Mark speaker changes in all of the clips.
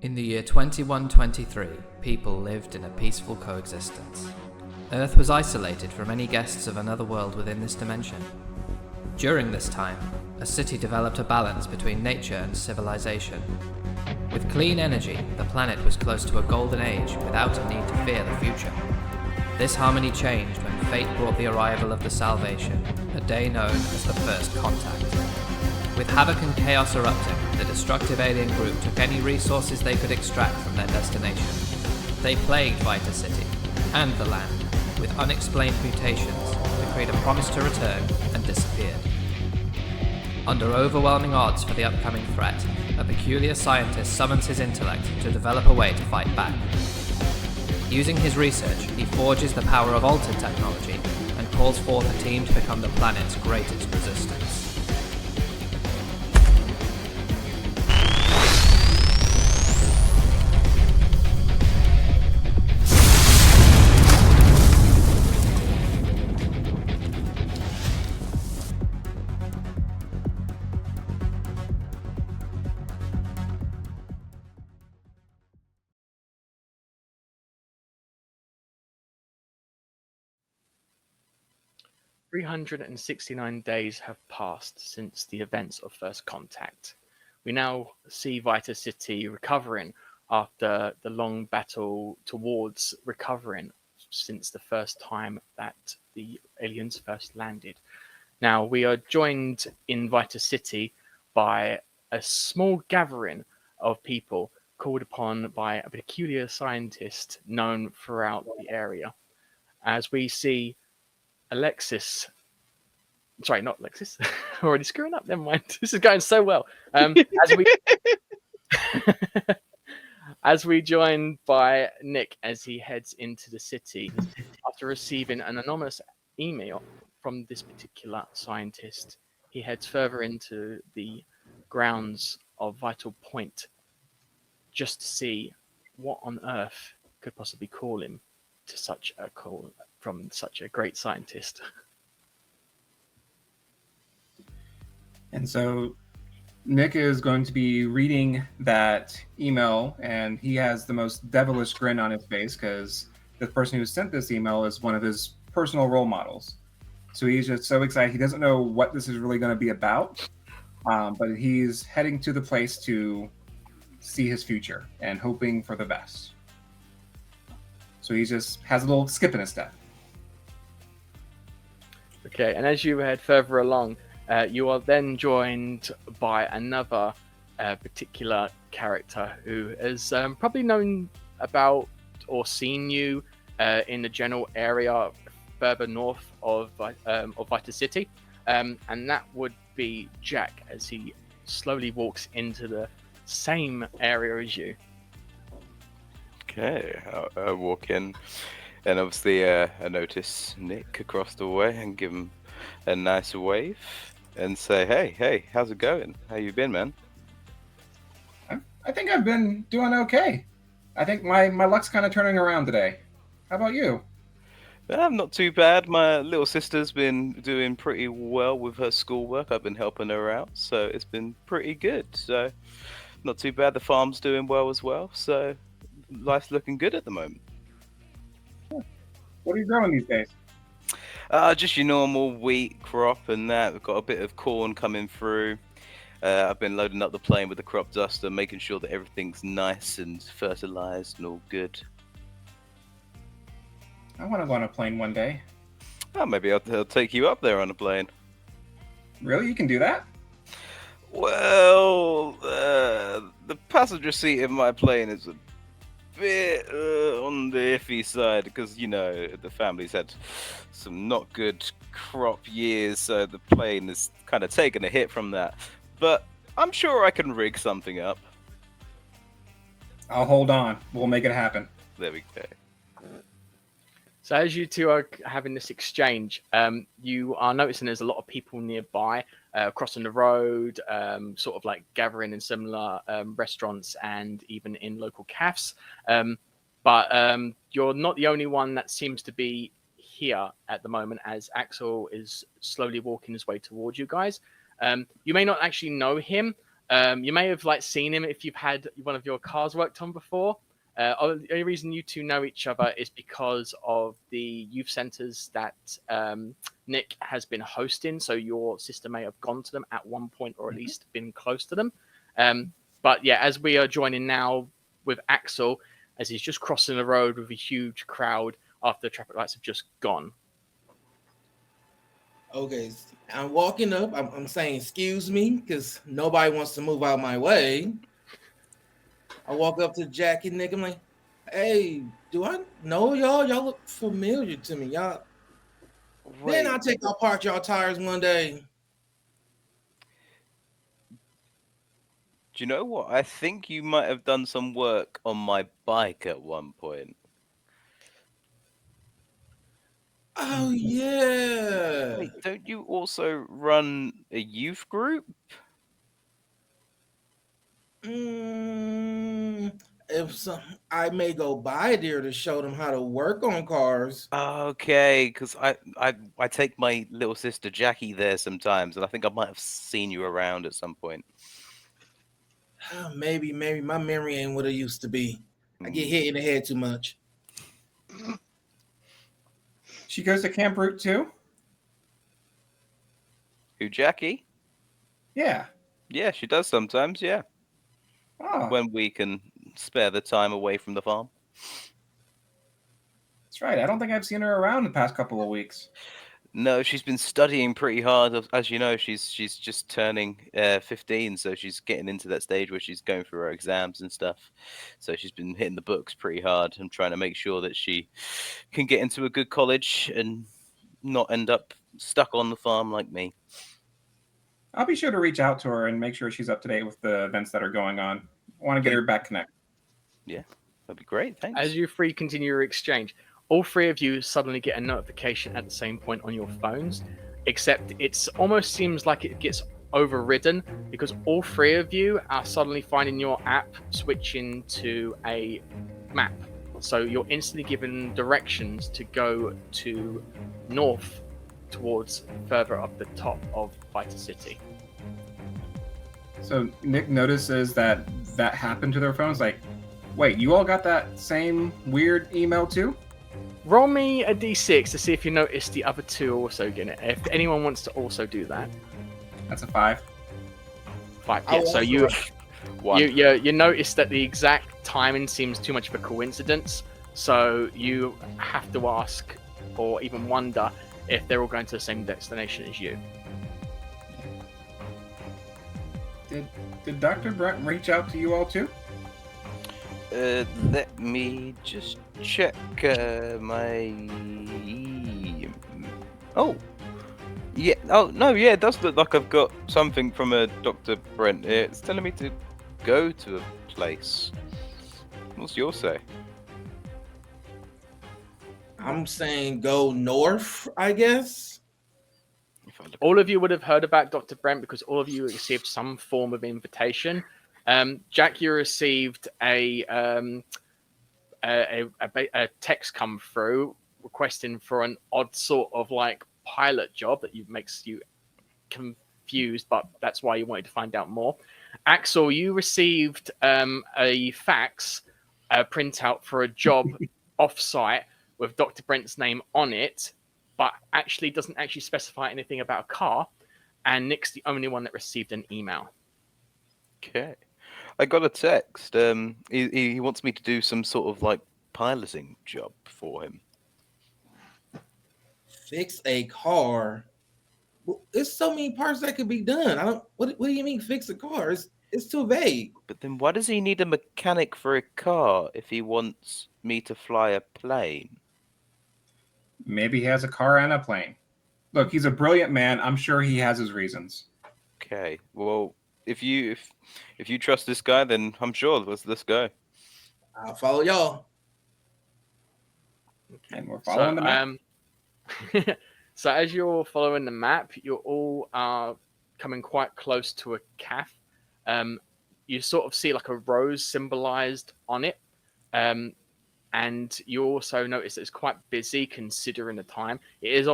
Speaker 1: In the year 2123, people lived in a peaceful coexistence. Earth was isolated from any guests of another world within this dimension. During this time, a city developed a balance between nature and civilization. With clean energy, the planet was close to a golden age without a need to fear the future. This harmony changed when fate brought the arrival of the Salvation, a day known as the First Contact. With havoc and chaos erupting, the destructive alien group took any resources they could extract from their destination. They plagued Vita City and the land with unexplained mutations that create a promise to return and disappeared. Under overwhelming odds for the upcoming threat, a peculiar scientist summons his intellect to develop a way to fight back. Using his research, he forges the power of altered technology and calls forth a team to become the planet's greatest resistance.
Speaker 2: 369 days have passed since the events of First Contact. We now see Vita City recovering after the long battle towards recovering since the first time that the aliens first landed. Now, we are joined in Vita City by a small gathering of people called upon by a peculiar scientist known throughout the area. As we see Alexis, sorry, not Alexis, already screwing up, never mind. This is going so well. As we join by Nick as he heads into the city after receiving an anonymous email from this particular scientist. He heads further into the grounds of Vital Point just to see what on earth could possibly call him to such a call from such a great scientist.
Speaker 3: And so Nick is going to be reading that email, and he has the most devilish grin on his face because the person who sent this email is one of his personal role models. So he's just so excited. He doesn't know what this is really going to be about, but he's heading to the place to see his future and hoping for the best. So he just has a little skip in his step.
Speaker 2: Okay, and as you head further along, you are then joined by another particular character who is probably known about or seen you in the general area further north of Vita City, and that would be Jack as he slowly walks into the same area as you.
Speaker 4: Okay, I walk in, and obviously I notice Nick across the way and give him a nice wave and say, hey, how's it going? How you been, man?
Speaker 3: I think I've been doing okay. I think my luck's kind of turning around today. How about you?
Speaker 4: I'm not too bad. My little sister's been doing pretty well with her schoolwork. I've been helping her out, so it's been pretty good. So not too bad. The farm's doing well as well, so life's looking good at the moment.
Speaker 3: What are you growing these days?
Speaker 4: Just your normal wheat crop and that. We've got a bit of corn coming through. I've been loading up the plane with the crop duster, making sure that everything's nice and fertilized and all good.
Speaker 3: I want to go on a plane one day.
Speaker 4: Oh, maybe I'll take you up there on a plane.
Speaker 3: Really? You can do that?
Speaker 4: Well, the passenger seat in my plane is a bit on the iffy side because, you know, the family's had some not good crop years, so the plane is kind of taking a hit from that. But I'm sure I can rig something up.
Speaker 3: I'll hold on. We'll make it happen.
Speaker 4: There we go.
Speaker 2: So as you two are having this exchange, you are noticing there's a lot of people nearby, crossing the road, sort of like gathering in similar restaurants and even in local cafes. But you're not the only one that seems to be here at the moment, as Axel is slowly walking his way towards you guys. You may not actually know him, You may have seen him if you've had one of your cars worked on before. The only reason you two know each other is because of the youth centers that Nick has been hosting. So your sister may have gone to them at one point, or at least been close to them. But yeah, as we are joining now with Axel, as he's just crossing the road with a huge crowd after the traffic lights have just gone.
Speaker 5: Okay, I'm walking up. I'm saying, excuse me, because nobody wants to move out my way. I walk up to Jack and Nick. I'm like, hey, do I know y'all? Y'all look familiar to me. Y'all.
Speaker 4: Wait,
Speaker 5: Then I'll park y'all tires one day.
Speaker 4: do you know what? I think you might have done some work on my bike at one point.
Speaker 5: Oh yeah.
Speaker 4: Wait, don't you also run a youth group?
Speaker 5: If some, I may go by there to show them how to work on cars.
Speaker 4: Okay, because I take my little sister Jackie there sometimes, and I think I might have seen you around at some point.
Speaker 5: Maybe my memory ain't what it used to be. I get
Speaker 4: Mm.
Speaker 5: hit in the head too much.
Speaker 3: She goes to Camp Route 2?
Speaker 4: Who, Jackie?
Speaker 3: Yeah.
Speaker 4: Yeah, she does sometimes, yeah.
Speaker 3: Oh,
Speaker 4: When we can spare the time away from the farm.
Speaker 3: that's right. I don't think I've seen her around the past couple of weeks.
Speaker 4: No, she's been studying pretty hard. As you know, she's just turning 15, so she's getting into that stage where she's going through her exams and stuff. So she's been hitting the books pretty hard and trying to make sure that she can get into a good college and not end up stuck on the farm like me.
Speaker 3: I'll be sure to reach out to her and make sure she's up to date with the events that are going on. I want to get her back connected.
Speaker 4: Yeah, that'd be great. Thanks.
Speaker 2: As you three continue your exchange, all three of you suddenly get a notification at the same point on your phones, except it almost seems like it gets overridden because all three of you are suddenly finding your app switching to a map. So you're instantly given directions to go to north towards further up the top of Vita City.
Speaker 3: So Nick notices that happened to their phones. Like, wait, you all got that same weird email too?
Speaker 2: Roll me a d6 to see if you notice the other two also getting it. If anyone wants to also do that.
Speaker 3: That's a 5.
Speaker 2: 5. Yeah, so you notice that the exact timing seems too much of a coincidence. So you have to ask or even wonder if they're all going to the same destination as you.
Speaker 3: Did Dr. Brent reach out to you all too?
Speaker 4: Let me just check my. Oh, yeah. Oh no, yeah. It does look like I've got something from a Dr. Brent. It's telling me to go to a place. What's your say?
Speaker 5: I'm saying go north, I guess.
Speaker 2: All of you would have heard about Dr. Brent because all of you received some form of invitation. Jack, you received a text come through requesting for an odd sort of pilot job that makes you confused, but that's why you wanted to find out more. Axel, you received a fax printout for a job off-site with Dr. Brent's name on it, but actually doesn't actually specify anything about a car. And Nick's the only one that received an email.
Speaker 4: Okay. I got a text. He wants me to do some sort of piloting job for him.
Speaker 5: Fix a car. Well, there's so many parts that could be done. I don't. What do you mean fix a car? It's too vague.
Speaker 4: But then why does he need a mechanic for a car if he wants me to fly a plane?
Speaker 3: Maybe he has a car and a plane. Look, he's a brilliant man. I'm sure he has his reasons.
Speaker 4: Okay. Well, if you trust this guy, then I'm sure let's go.
Speaker 5: I'll follow y'all.
Speaker 3: And we're following the map.
Speaker 2: So as you're following the map, you're all coming quite close to a café. You sort of see a rose symbolized on it. And you also notice that it's quite busy considering the time. It's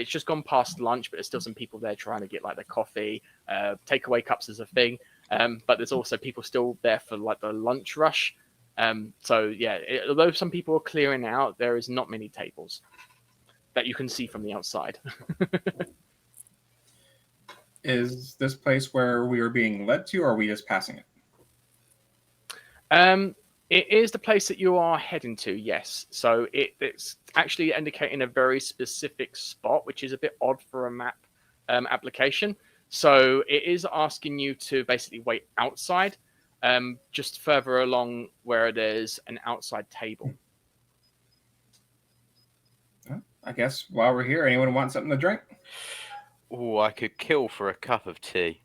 Speaker 2: just gone past lunch, but there's still some people there trying to get their coffee. Takeaway cups is a thing. But there's also people still there for like the lunch rush. So yeah, although some people are clearing out, there is not many tables that you can see from the outside.
Speaker 3: Is this place where we are being led to, or are we just passing it?
Speaker 2: It is the place that you are heading to, yes. So it's actually indicating a very specific spot, which is a bit odd for a map application. So it is asking you to basically wait outside, just further along where there's an outside table.
Speaker 3: I guess while we're here, anyone want something to drink?
Speaker 4: Oh, I could kill for a cup of tea.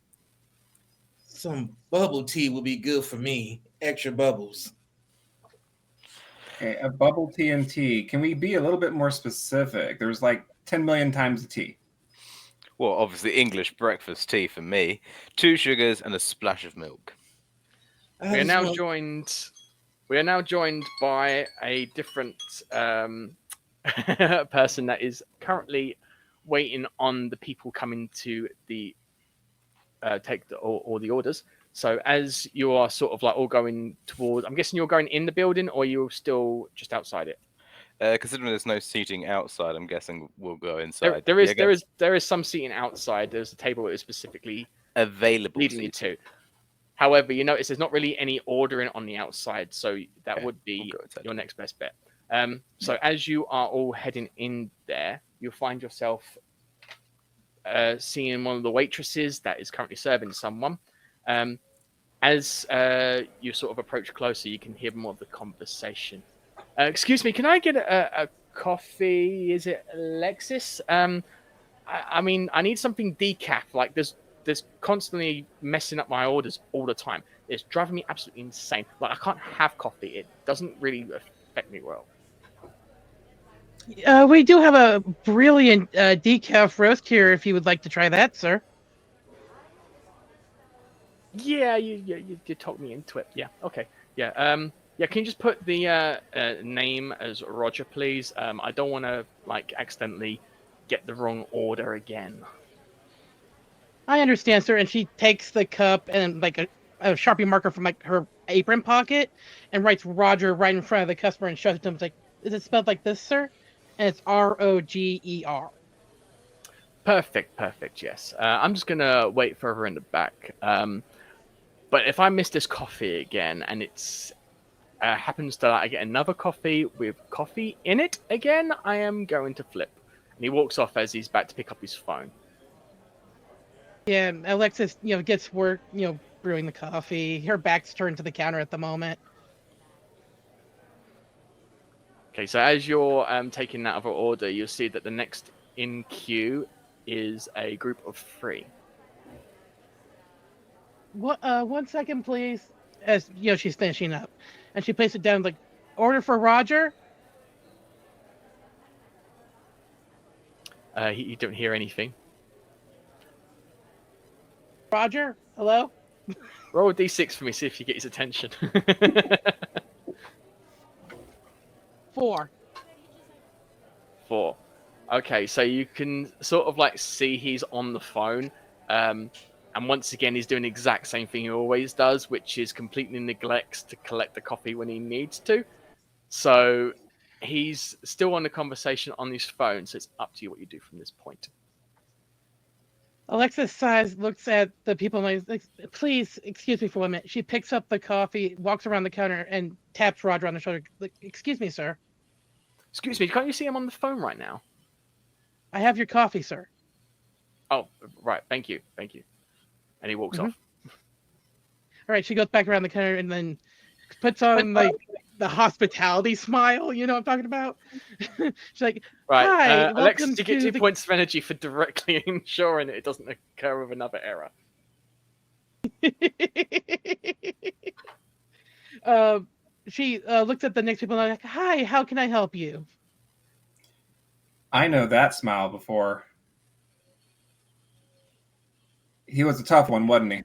Speaker 5: Some bubble tea would be good for me. Extra bubbles.
Speaker 3: Okay, a bubble tea and tea. Can we be a little bit more specific? There's like 10 million times the tea.
Speaker 4: Well, obviously English breakfast tea for me. 2 sugars and a splash of milk.
Speaker 2: We are now joined by a different person that is currently waiting on the people coming to the take all the orders. So as you are sort of like all going towards, I'm guessing you're going in the building, or you're still just outside it.
Speaker 4: Considering there's no seating outside, I'm guessing we'll go inside.
Speaker 2: There is some seating outside. There's a table that is specifically
Speaker 4: available
Speaker 2: leading you to. However, you notice there's not really any ordering on the outside, so that would be your next best bet. So as you are all heading in there, you'll find yourself seeing one of the waitresses that is currently serving someone. As you sort of approach closer, you can hear more of the conversation. Excuse me, can I get a coffee? Is it Alexis? I mean, I need something decaf. Like there's constantly messing up my orders all the time. It's driving me absolutely insane. Like I can't have coffee. It doesn't really affect me well.
Speaker 6: We do have a brilliant decaf roast here if you would like to try that, sir.
Speaker 2: Yeah, you talked me into it. Yeah, okay. Yeah, yeah, can you just put the name as Roger, please? I don't want to, like, accidentally get the wrong order again.
Speaker 6: I understand, sir. And she takes the cup and, like, a Sharpie marker from, like, her apron pocket and writes Roger right in front of the customer and shows it to him. It's like, is it spelled like this, sir? And it's Roger.
Speaker 2: Perfect, yes. I'm just going to wait for her in the back. But if I miss this coffee again and it's happens that I get another coffee with coffee in it again, I am going to flip. And he walks off as he's about to pick up his phone.
Speaker 6: Yeah, Alexis, gets work, brewing the coffee. Her back's turned to the counter at the moment.
Speaker 2: Okay, so as you're taking that other order, you'll see that the next in queue is a group of 3.
Speaker 6: What? 1 second, please. As she's finishing up, and she places it down like, order for Roger.
Speaker 2: You don't hear anything.
Speaker 6: Roger, hello.
Speaker 2: Roll a d6 for me, see if you get his attention.
Speaker 6: 4.
Speaker 2: 4. Okay, so you can sort of like see he's on the phone. And once again, he's doing the exact same thing he always does, which is completely neglects to collect the coffee when he needs to. So he's still on the conversation on his phone, so it's up to you what you do from this point.
Speaker 6: Alexis sighs, looks at the people, and like, please, excuse me for 1 minute. She picks up the coffee, walks around the counter, and taps Roger on the shoulder. Like, excuse me, sir.
Speaker 2: Excuse me, can't you see him on the phone right now?
Speaker 6: I have your coffee, sir.
Speaker 2: Oh, right, thank you. And he walks off.
Speaker 6: All right, she goes back around the counter and then puts on like the hospitality smile. You know what I'm talking about? She's like,
Speaker 2: right,
Speaker 6: hi,
Speaker 2: Alexis, you get 2 points of energy for directly ensuring that it doesn't occur with another error.
Speaker 6: She looks at the next people and like, hi, how can I help you?
Speaker 3: I know that smile before. He was a tough one, wasn't he?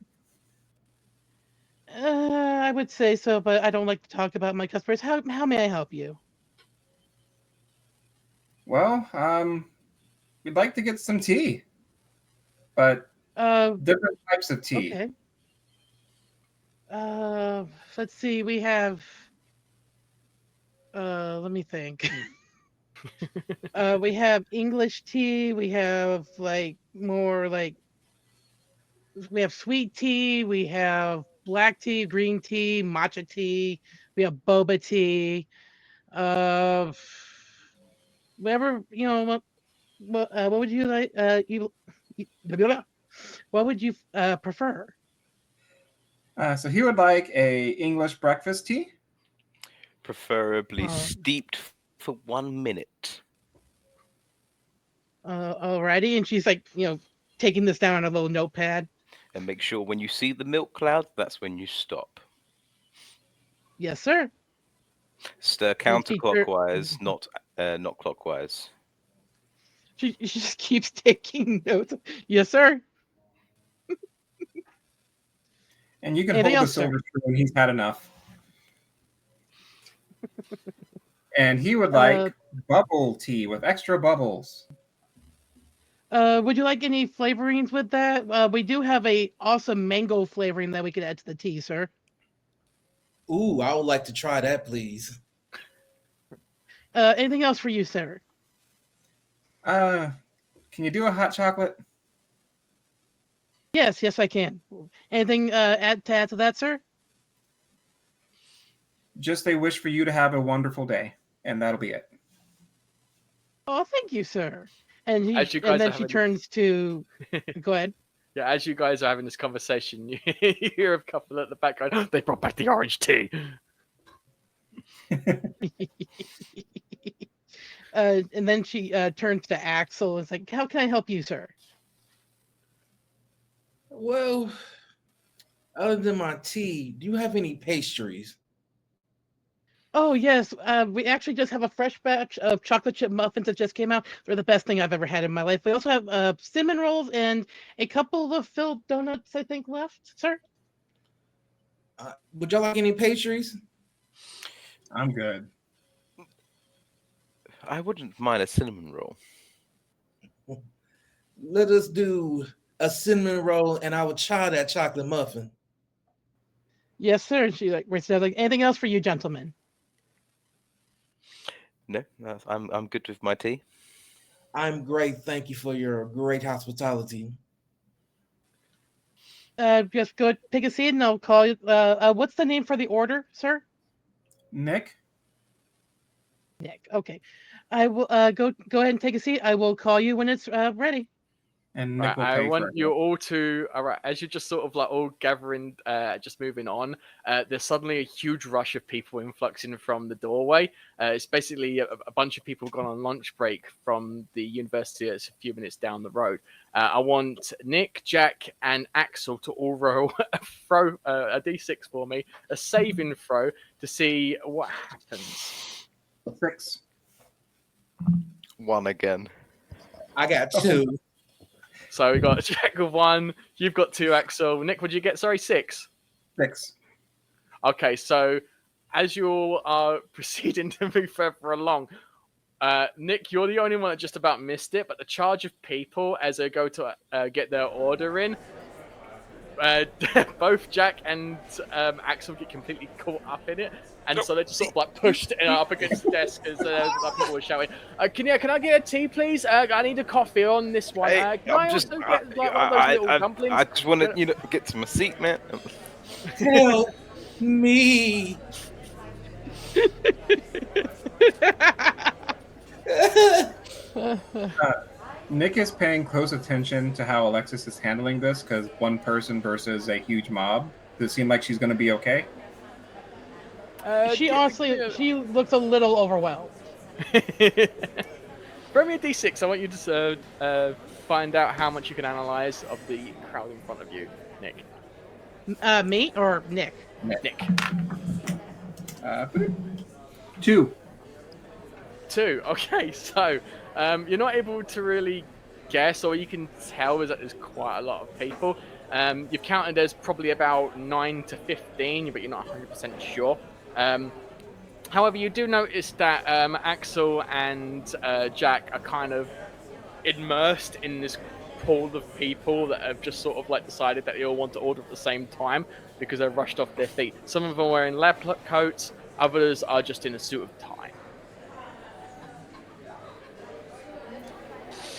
Speaker 6: I would say so, but I don't like to talk about my customers. How may I help you?
Speaker 3: Well, we'd like to get some tea, but different types of tea.
Speaker 6: Okay. Let's see. We have. Let me think. We have English tea. We have like more like we have sweet tea. We have black tea, green tea, matcha tea. We have boba tea. Uh, whatever what would you like? Blah, blah, blah. What would you prefer?
Speaker 3: So he would like a English breakfast tea.
Speaker 4: Preferably
Speaker 6: Uh,
Speaker 4: steeped for 1 minute.
Speaker 6: Alrighty, and she's like, taking this down on a little notepad.
Speaker 4: And make sure when you see the milk cloud, that's when you stop.
Speaker 6: Yes, sir.
Speaker 4: Stir counterclockwise, not clockwise.
Speaker 6: She just keeps taking notes. Yes, sir.
Speaker 3: And you can
Speaker 6: Anything
Speaker 3: hold the
Speaker 6: else, sir?
Speaker 3: silver spoon. He's had enough. And he would like bubble tea with extra bubbles.
Speaker 6: Would you like any flavorings with that? We do have a awesome mango flavoring that we could add to the tea, sir.
Speaker 5: Ooh, I would like to try that, please.
Speaker 6: Anything else for you, sir?
Speaker 3: Can you do a hot chocolate?
Speaker 6: Yes, I can. Anything to add to that, sir?
Speaker 3: Just a wish for you to have a wonderful day, and that'll be it.
Speaker 6: Oh, thank you, sir. And
Speaker 2: As you guys
Speaker 6: then
Speaker 2: are
Speaker 6: she
Speaker 2: having-
Speaker 6: turns to. Go ahead.
Speaker 2: Yeah, as you guys are having this conversation, you hear a couple at the background. They brought back the orange tea.
Speaker 6: And then she turns to Axel and is like, "How can I help you, sir?"
Speaker 5: Well, other than my tea, do you have any pastries?
Speaker 6: Oh yes, we actually just have a fresh batch of chocolate chip muffins that just came out. They're the best thing I've ever had in my life. We also have cinnamon rolls and a couple of filled donuts, I think, left, sir.
Speaker 5: Would y'all like any pastries?
Speaker 3: I'm good.
Speaker 4: I wouldn't mind a cinnamon roll.
Speaker 5: Let us do a cinnamon roll, and I will try that chocolate muffin.
Speaker 6: Yes, sir. And she writes down like, anything else for you, gentlemen?
Speaker 4: No, I'm good with my tea.
Speaker 5: I'm great. Thank you for your great hospitality.
Speaker 6: Just go take a seat, and I'll call you. What's the name for the order, sir?
Speaker 3: Nick?
Speaker 6: Nick. Okay. I will go ahead and take a seat. I will call you when it's ready.
Speaker 3: And Nick
Speaker 2: Right,
Speaker 3: will
Speaker 2: I
Speaker 3: pay
Speaker 2: want
Speaker 3: for it.
Speaker 2: you all to, all right, as you're just sort of like all gathering, just moving on, there's suddenly a huge rush of people influxing from the doorway. It's basically a bunch of people gone on lunch break from the university that's a few minutes down the road. I want Nick, Jack, and Axel to all throw a d6 for me, a saving throw to see what happens.
Speaker 3: 6.
Speaker 4: 1 again.
Speaker 5: I got 2.
Speaker 2: So we got Jack with 1, you've got 2, Axel. Nick, what'd you get? Sorry, 6.
Speaker 3: 6.
Speaker 2: Okay, so as you all are proceeding to move further along, Nick, you're the only one that just about missed it, but the charge of people as they go to get their order in, both Jack and Axel get completely caught up in it, and so they're just sort of like pushed up against the desk as people were shouting, can I get a tea, please? I need a coffee on this one.
Speaker 4: Hey,
Speaker 2: Can I also get like, one of those little dumplings?
Speaker 4: I just want to, get to my seat, man.
Speaker 5: Help me.
Speaker 3: Nick is paying close attention to how Alexis is handling this because one person versus a huge mob. Does it seem like she's going to be okay?
Speaker 6: She looks a little overwhelmed.
Speaker 2: Throw me a d6. I want you to find out how much you can analyze of the crowd in front of you, Nick.
Speaker 6: Me or Nick?
Speaker 2: Nick.
Speaker 3: 2.
Speaker 2: 2. Okay, so you're not able to really guess, or you can tell is that there's quite a lot of people. You've counted there's probably about 9 to 15, but you're not 100% sure. However, you do notice that Axel and Jack are kind of immersed in this pool of people that have just sort of like decided that they all want to order at the same time because they're rushed off their feet. Some of them are wearing lab coats, others are just in a suit of tie.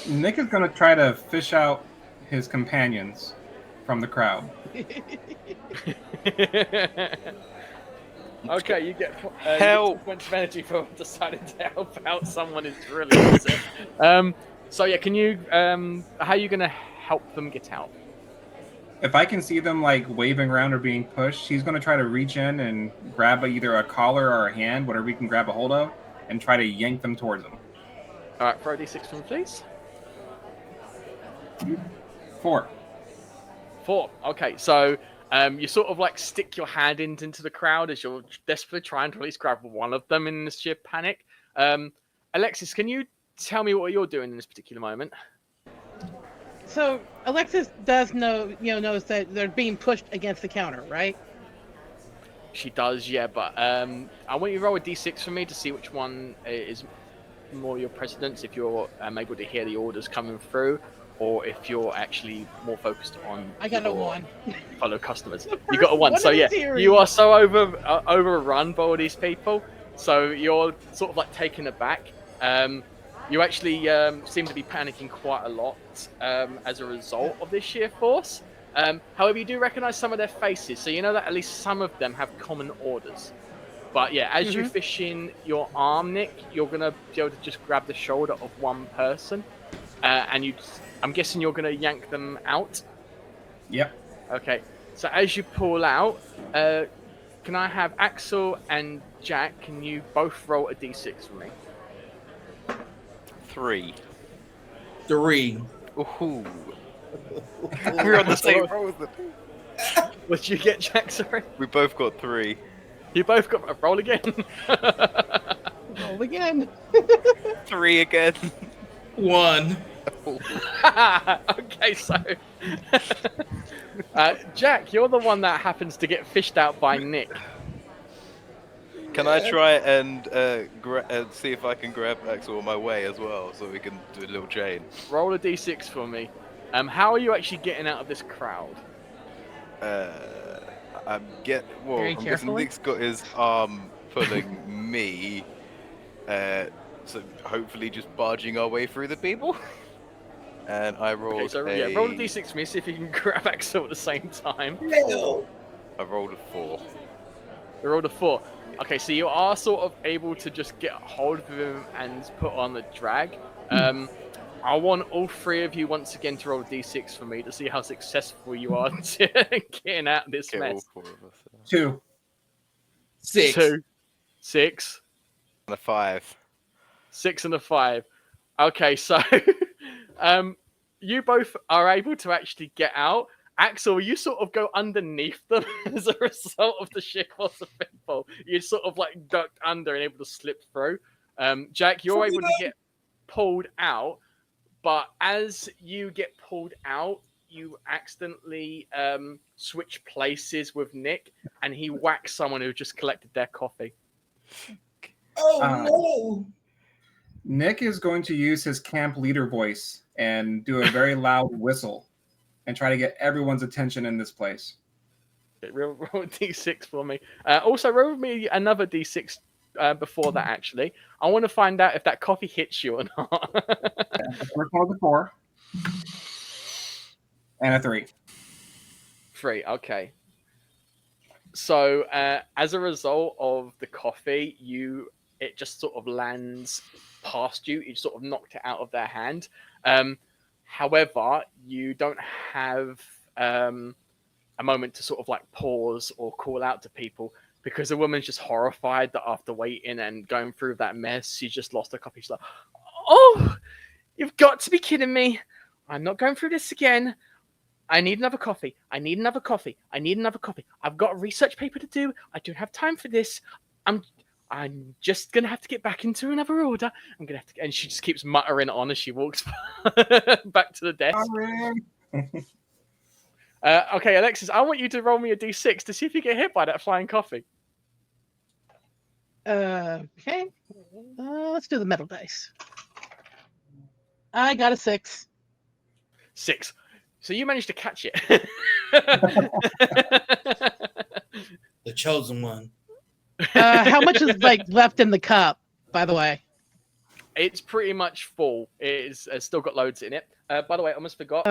Speaker 3: Nick is going to try to fish out his companions from the crowd.
Speaker 2: Okay, you get
Speaker 4: Help.
Speaker 2: 2 points of energy for deciding to help out someone who's really upset. So yeah, can you? How are you gonna help them get out?
Speaker 3: If I can see them like waving around or being pushed, he's going to try to reach in and grab either a collar or a hand, whatever he can grab a hold of, and try to yank them towards him.
Speaker 2: All right, throw d6 for me, please.
Speaker 3: 4.
Speaker 2: 4. Okay, so you sort of like stick your hand into the crowd as you're desperately trying to at least grab one of them in this sheer panic. Alexis, can you tell me what you're doing in this particular moment?
Speaker 6: So Alexis does knows that they're being pushed against the counter, right?
Speaker 2: She does, yeah, but I want you to roll a d6 for me to see which one is more your precedence, if you're able to hear the orders coming through, or if you're actually more focused on.
Speaker 6: I got a 1.
Speaker 2: Fellow customers. You got a 1,
Speaker 6: one
Speaker 2: so
Speaker 6: in the
Speaker 2: yeah,
Speaker 6: series.
Speaker 2: you are so overrun by all these people, so you're sort of like taken aback. You actually seem to be panicking quite a lot as a result of this sheer force. However, you do recognize some of their faces, so you know that at least some of them have common orders. But yeah, as you fish in your arm, Nick, you're going to be able to just grab the shoulder of one person, and I'm guessing you're going to yank them out?
Speaker 3: Yep.
Speaker 2: Okay, so as you pull out, can I have Axel and Jack, can you both roll a d6 for me?
Speaker 4: 3.
Speaker 5: 3.
Speaker 4: Ooh. We're on the same roll.
Speaker 2: What did you get, Jack? Sorry?
Speaker 4: We both got 3.
Speaker 2: You both got a roll again.
Speaker 6: Roll again.
Speaker 4: 3 again.
Speaker 5: 1.
Speaker 2: Okay, so Jack, you're the one that happens to get fished out by Nick.
Speaker 4: Can I try and see if I can grab Axel on my way as well, so we can do a little chain?
Speaker 2: Roll a d6 for me. How are you actually getting out of this crowd?
Speaker 4: I'm
Speaker 6: Very
Speaker 4: guessing
Speaker 6: carefully.
Speaker 4: Nick's got his arm pulling me, so hopefully just barging our way through the people. And I rolled
Speaker 2: Okay, so roll a d6 for me, see if you can grab Axel at the same time.
Speaker 5: No.
Speaker 4: I rolled a 4.
Speaker 2: You rolled a 4. Okay, so you are sort of able to just get hold of him and put on the drag. I want all 3 of you once again to roll a d6 for me to see how successful you are to getting out of this
Speaker 4: Get all
Speaker 2: mess.
Speaker 4: 4 of us.
Speaker 3: 2.
Speaker 5: 6.
Speaker 2: 2, 6,
Speaker 4: And a 5.
Speaker 2: 6 and a 5. Okay, so you both are able to actually get out. Axel, you sort of go underneath them as a result of the sheer force of people. You sort of like ducked under and able to slip through. Jack, you're able to get pulled out, but as you get pulled out, you accidentally switch places with Nick, and he whacks someone who just collected their coffee.
Speaker 5: Oh no.
Speaker 3: Nick is going to use his camp leader voice and do a very loud whistle and try to get everyone's attention in this place.
Speaker 2: Roll a d6 for me. Also, roll me another d6 before that, actually. I want to find out if that coffee hits you or not.
Speaker 3: The first one was a 4. And a 3.
Speaker 2: 3, okay. So, as a result of the coffee, it just sort of lands past you. You sort of knocked it out of their hand. However, you don't have a moment to sort of like pause or call out to people because the woman's just horrified that after waiting and going through that mess, she just lost her copy. She's like, "Oh, you've got to be kidding me. I'm not going through this again. I need another coffee. I need another coffee. I need another coffee. I've got a research paper to do. I don't have time for this. I'm just gonna have to get back into another order. I'm gonna have to," and she just keeps muttering on as she walks back to the desk. Okay, Alexis, I want you to roll me a d6 to see if you get hit by that flying coffee.
Speaker 6: Okay. Let's do the metal dice. I got a 6.
Speaker 2: 6. So you managed to catch it.
Speaker 5: The chosen one.
Speaker 6: How much is like left in the cup, by the way?
Speaker 2: It's pretty much full. It's still got loads in it. By the way, I almost forgot.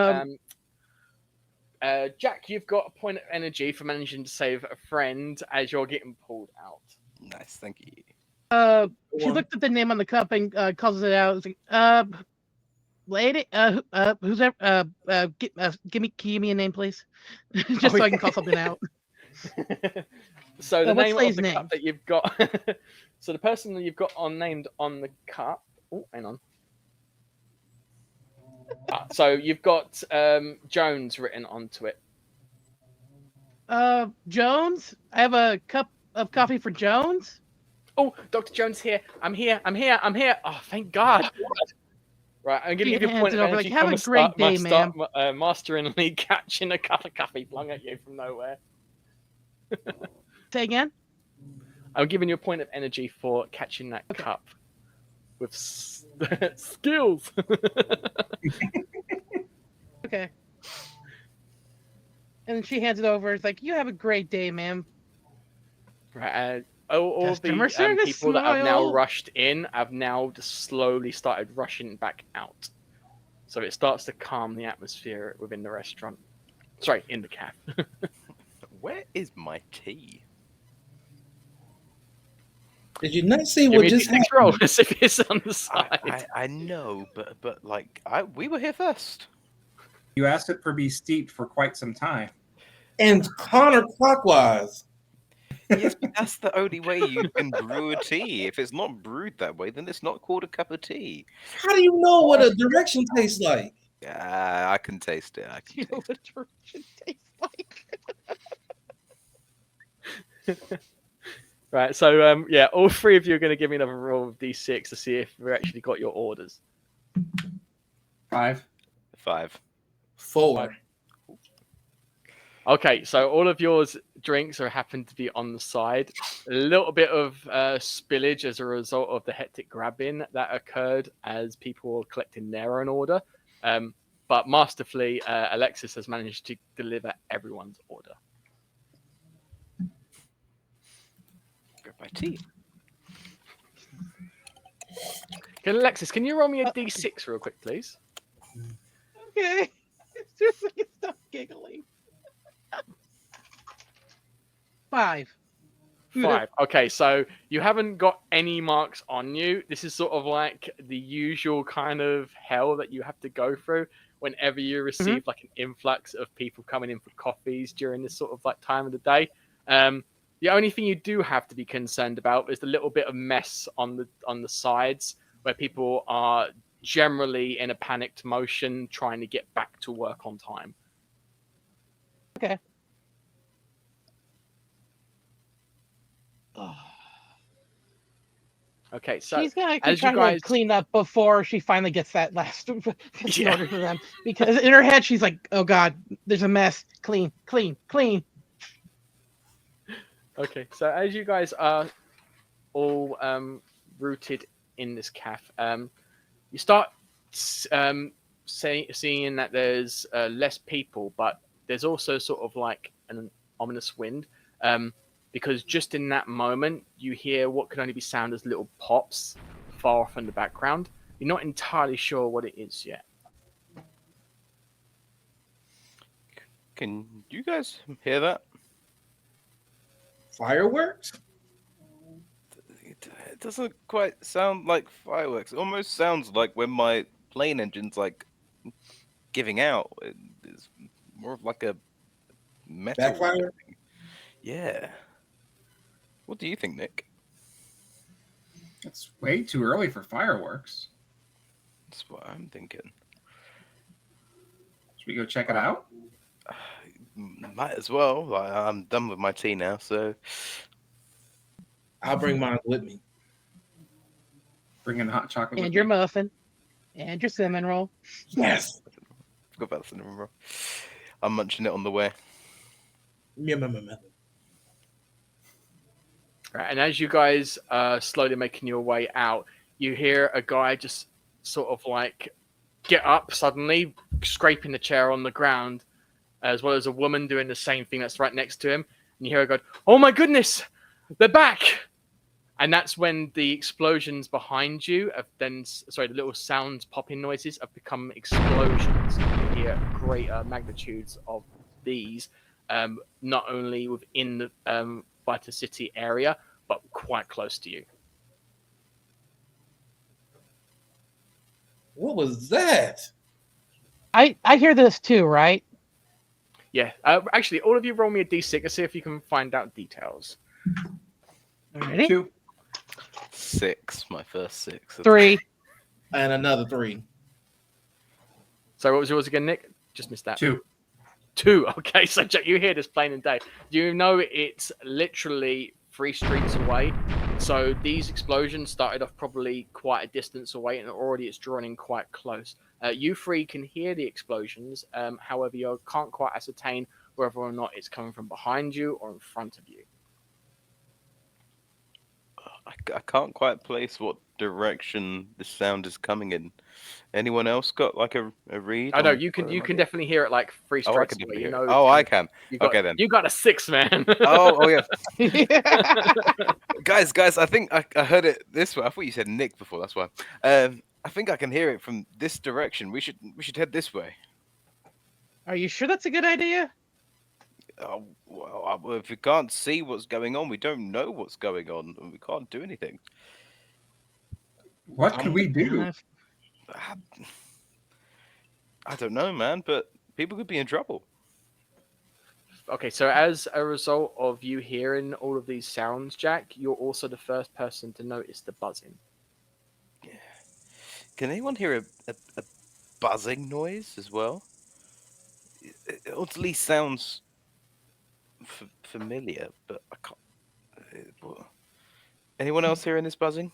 Speaker 2: Jack, you've got a point of energy for managing to save a friend as you're getting pulled out.
Speaker 4: Nice, thank you.
Speaker 6: She looked at the name on the cup and calls it out. It's like, lady, who's that? Give me a name, please, just so I can call something out.
Speaker 2: So the
Speaker 6: what's
Speaker 2: name
Speaker 6: Slade's
Speaker 2: of the
Speaker 6: name?
Speaker 2: cup that you've got. So the person that you've got named on the cup. Oh, hang on. So you've got Jones written onto it.
Speaker 6: Jones. I have a cup of coffee for Jones.
Speaker 2: Oh, Dr. Jones here. I'm here. Oh, thank God. Right, I'm going to give you a point of energy
Speaker 6: have a great day, ma'am.
Speaker 2: Masteringly catching a cup of coffee flung at you from nowhere.
Speaker 6: Say again.
Speaker 2: I'm giving you a point of energy for catching that cup with skills.
Speaker 6: Okay. And she hands it over. It's like, you have a great day, ma'am.
Speaker 2: Right. All the
Speaker 6: Customer service
Speaker 2: people that have now
Speaker 6: smile.
Speaker 2: rushed in have now just slowly started rushing back out. So it starts to calm the atmosphere within the restaurant. Sorry, in the cafe.
Speaker 4: Where is my tea?
Speaker 5: Did you not see
Speaker 2: Give
Speaker 5: what
Speaker 2: me a
Speaker 5: just
Speaker 2: D6
Speaker 5: happened?
Speaker 2: roll as if it's on the side.
Speaker 4: I know, but like we were here first.
Speaker 3: You asked it for be steeped for quite some time.
Speaker 5: And counterclockwise.
Speaker 4: Yes, but that's the only way you can brew a tea. If it's not brewed that way, then it's not called a cup of tea.
Speaker 5: How do you know what a direction tastes like?
Speaker 4: Yeah, I can taste it.
Speaker 6: You know what direction tastes like.
Speaker 2: Right, so yeah, all three of you are going to give me another roll of D6 to see if we actually got your orders.
Speaker 3: 5.
Speaker 4: 5.
Speaker 5: 4.
Speaker 2: Okay, so all of yours drinks are happen to be on the side. A little bit of spillage as a result of the hectic grabbing that occurred as people were collecting their own order. But masterfully, Alexis has managed to deliver everyone's order.
Speaker 4: Grab my tea.
Speaker 2: Alexis, can you roll me a D6 real quick, please?
Speaker 6: Okay. It's just like stop giggling. 5.
Speaker 2: 5. Okay, so you haven't got any marks on you. This is sort of like the usual kind of hell that you have to go through whenever you receive like an influx of people coming in for coffees during this sort of like time of the day. The only thing you do have to be concerned about is the little bit of mess on the sides where people are generally in a panicked motion trying to get back to work on time.
Speaker 6: Okay.
Speaker 2: Okay, so
Speaker 6: she's gonna
Speaker 2: as
Speaker 6: try
Speaker 2: you guys
Speaker 6: to clean up before she finally gets that last order for them, because in her head she's like, "Oh God, there's a mess. Clean, clean, clean."
Speaker 2: Okay, so as you guys are all rooted in this cafe, you start seeing that there's less people, but there's also sort of like an ominous wind, because just in that moment you hear what can only be sounded as little pops far off in the background. You're not entirely sure what it is yet.
Speaker 4: Can you guys hear that?
Speaker 5: Fireworks?
Speaker 4: It doesn't quite sound like fireworks. It almost sounds like when my plane engine's like giving out. It's more of like a metal
Speaker 5: Backfire?
Speaker 4: thing. Yeah. What do you think, Nick?
Speaker 3: It's way too early for fireworks.
Speaker 4: That's what I'm thinking.
Speaker 3: Should we go check it out?
Speaker 4: Might as well. I'm done with my tea now, so
Speaker 5: I'll bring mine with me.
Speaker 3: Bring in hot chocolate.
Speaker 6: And
Speaker 3: with
Speaker 6: your
Speaker 3: me.
Speaker 6: muffin, and your cinnamon roll.
Speaker 5: Yes.
Speaker 4: forgot about the cinnamon roll. I'm munching it on the way.
Speaker 5: Yeah.
Speaker 2: Right, and as you guys are slowly making your way out, you hear a guy just sort of like get up suddenly, scraping the chair on the ground, as well as a woman doing the same thing that's right next to him. And you hear her go, "Oh my goodness, they're back!" And that's when the explosions behind you have then, the little sounds, popping noises have become explosions. You hear greater magnitudes of these, not only within the Vita City area, but quite close to you.
Speaker 5: What was that?
Speaker 6: I hear this too, right?
Speaker 2: Yeah. Actually, all of you roll me a d6 and see if you can find out details.
Speaker 6: Alrighty.
Speaker 3: 2.
Speaker 4: 6, my first 6.
Speaker 6: 3.
Speaker 5: And another 3.
Speaker 2: So what was yours again, Nick? Just missed that.
Speaker 3: 2.
Speaker 2: 2. Okay, so Jack, you hear this plain and day. You know it's literally 3 streets away. So these explosions started off probably quite a distance away, and already it's drawn in quite close. You three can hear the explosions. However, you can't quite ascertain whether or not it's coming from behind you or in front of you.
Speaker 4: I can't quite place what direction the sound is coming in. Anyone else got like a read?
Speaker 2: I know
Speaker 4: on
Speaker 2: you can.
Speaker 4: where it
Speaker 2: You
Speaker 4: might
Speaker 2: can
Speaker 4: be?
Speaker 2: definitely hear it like 3
Speaker 4: Oh, I
Speaker 2: strikes
Speaker 4: can
Speaker 2: away.
Speaker 4: definitely
Speaker 2: You
Speaker 4: hear it.
Speaker 2: know.
Speaker 4: Oh, I can.
Speaker 2: You got,
Speaker 4: Okay then.
Speaker 2: You got a 6, man.
Speaker 4: Oh yeah. Guys, I think I heard it this way. I thought you said Nick before. That's why. I think I can hear it from this direction. We should head this way.
Speaker 6: Are you sure that's a good idea?
Speaker 4: Oh, well, if we can't see what's going on, we don't know what's going on, and we can't do anything.
Speaker 3: What could we do?
Speaker 4: I don't know, man, but people could be in trouble.
Speaker 2: Okay, so as a result of you hearing all of these sounds, Jack, you're also the first person to notice the buzzing.
Speaker 4: Yeah. Can anyone hear a buzzing noise as well? It at least sounds familiar, but I can't. Anyone else hearing this buzzing?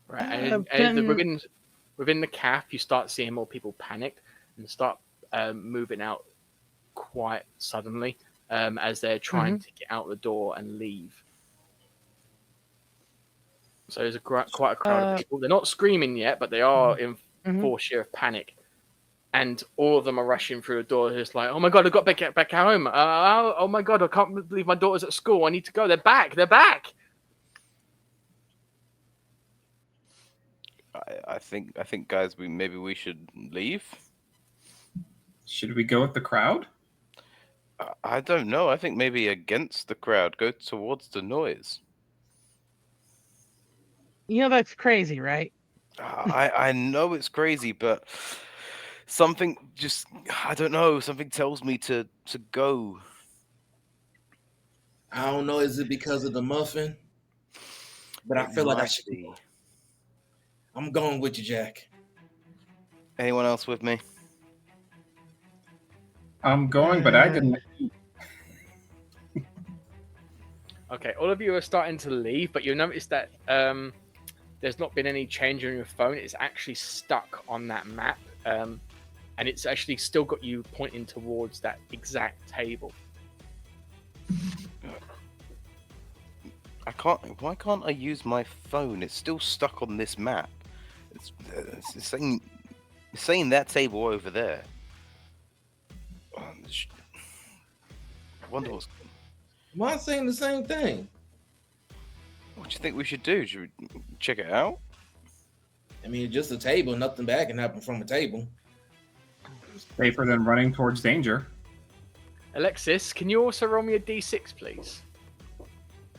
Speaker 2: Right, and within the caf, you start seeing more people panic and start moving out quite suddenly as they're trying to get out the door and leave. So there's quite a crowd of people. They're not screaming yet, but they are in full sheer of panic. And all of them are rushing through the door. It's like, "Oh my god, I've got back home. Oh my god, I can't believe my daughter's at school. I need to go. They're back. They're back."
Speaker 4: I think, guys, maybe we should leave.
Speaker 3: Should we go with the crowd?
Speaker 4: I don't know. I think maybe against the crowd, go towards the noise.
Speaker 6: You know that's crazy, right?
Speaker 4: I know it's crazy, but something just, I don't know. Something tells me to go.
Speaker 5: I don't know. Is it because of the muffin? But I feel like I should
Speaker 4: be.
Speaker 5: I'm going with you, Jack.
Speaker 4: Anyone else with me?
Speaker 3: I'm going, but I didn't.
Speaker 2: Okay, all of you are starting to leave, but you'll notice that there's not been any change on your phone. It's actually stuck on that map, and it's actually still got you pointing towards that exact table.
Speaker 4: Why can't I use my phone? It's still stuck on this map. It's saying that table over there. I wonder what's.
Speaker 5: Am I saying the same thing?
Speaker 4: What do you think we should do? Should we check it out?
Speaker 5: I mean, just a table. Nothing bad can happen from a table.
Speaker 3: Safer than running towards danger.
Speaker 2: Alexis, can you also roll me a d6, please?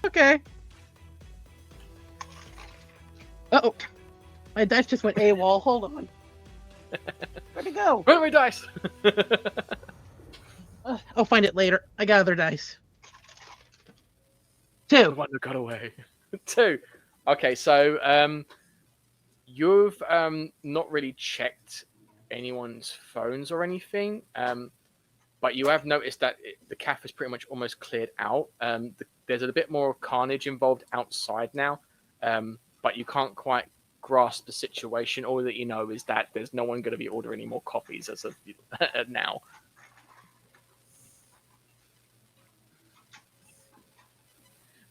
Speaker 6: Okay. Uh-oh. My dice just went AWOL. Hold on. Where'd it go?
Speaker 2: Where are my dice?
Speaker 6: I'll find it later. I got other dice.
Speaker 2: The
Speaker 6: 2.
Speaker 2: one that got away. 2. Okay, so you've not really checked anyone's phones or anything, but you have noticed that the cafe is pretty much almost cleared out. There's a bit more carnage involved outside now, but you can't quite grasp the situation. All that you know is that there's no one going to be ordering any more coffees as of now.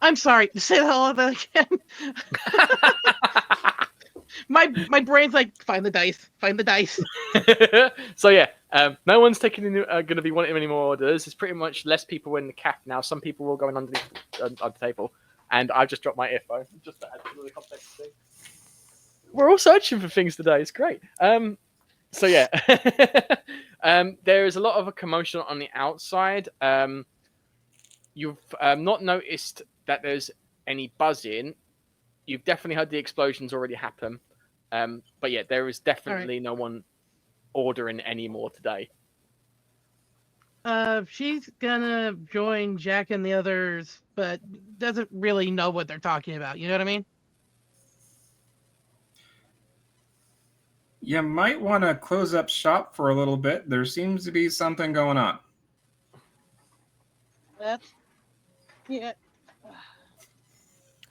Speaker 6: I'm sorry. Say that all of that again. My brain's like, find the dice, find the dice.
Speaker 2: So yeah, no one's taking going to be wanting any more orders. It's pretty much less people in the cafe now. Some people will go in underneath the table, and I've just dropped my earphone just to add to the context thing. We're all searching for things today. It's great. So yeah, there is a lot of a commotion on the outside. You've not noticed that there's any buzzing. You've definitely heard the explosions already happen. But yeah, there is definitely no one ordering any more today.
Speaker 6: She's gonna join Jack and the others, but doesn't really know what they're talking about. You know what I mean?
Speaker 3: You might want to close up shop for a little bit. There seems to be something going on.
Speaker 6: That's yeah.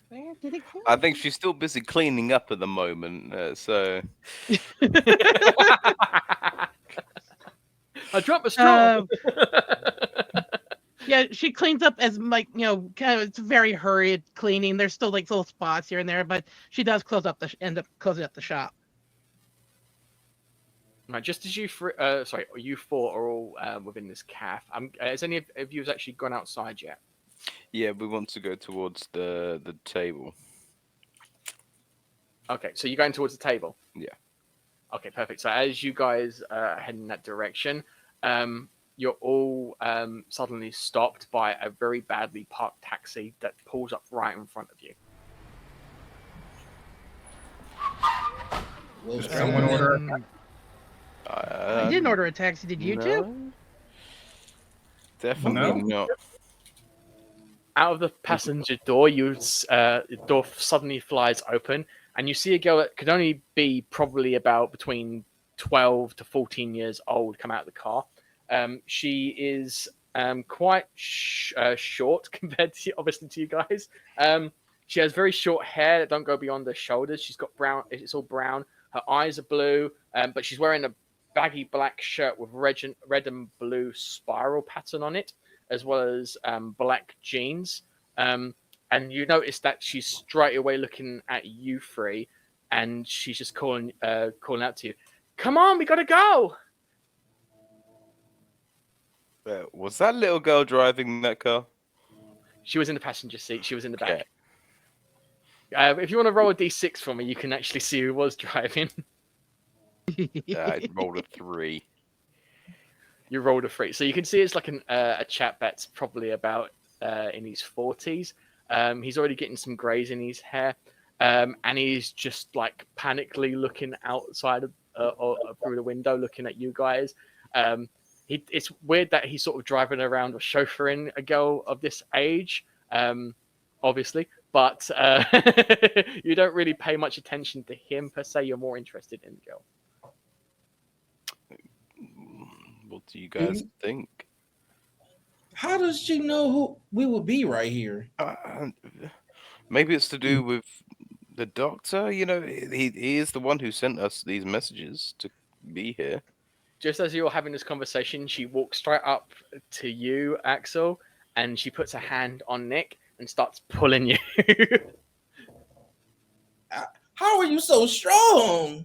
Speaker 6: Where did it go?
Speaker 4: I think she's still busy cleaning up at the moment. So
Speaker 2: I dropped a straw.
Speaker 6: Yeah, she cleans up as kind of, it's very hurried cleaning. There's still like little spots here and there, but she does end up closing up the shop.
Speaker 2: Right, just as you four are all within this calf. Has any of you actually gone outside yet?
Speaker 4: yeah, we want to go towards the table.
Speaker 2: Okay, so you're going towards the table?
Speaker 4: Yeah.
Speaker 2: Okay, perfect. So as you guys head in that direction, you're all suddenly stopped by a very badly parked taxi that pulls up right in front of you.
Speaker 5: Well,
Speaker 3: Someone order
Speaker 6: I didn't order a taxi. Did you two?
Speaker 4: Definitely not.
Speaker 2: Out of the passenger door, the door suddenly flies open, and you see a girl that could only be probably about between 12 to 14 years old come out of the car. She is quite short compared to obviously to you guys. She has very short hair that don't go beyond her shoulders. She's got brown. It's all brown. Her eyes are blue, but she's wearing a baggy black shirt with red and blue spiral pattern on it, as well as black jeans. And you notice that she's straight away looking at you three, and she's just calling out to you. Come on, we gotta go.
Speaker 4: Was that little girl driving that car?
Speaker 2: She was in the passenger seat. She was in the back. Okay. If you want to roll a d6 for me, you can actually see who was driving.
Speaker 4: I rolled a 3.
Speaker 2: You rolled a 3. So you can see it's like a chap that's probably about in his 40s. He's already getting some greys in his hair. And he's just like panically looking outside or through the window, looking at you guys. It's weird that he's sort of driving around or chauffeuring a girl of this age, obviously. But you don't really pay much attention to him per se. You're more interested in the girl.
Speaker 4: What do you guys think?
Speaker 5: How does she know who we will be right here?
Speaker 4: Maybe it's to do with the doctor. You know, he is the one who sent us these messages to be here.
Speaker 2: Just as you're having this conversation, she walks straight up to you, Axel, and she puts her hand on Nick and starts pulling you.
Speaker 5: How are you so strong?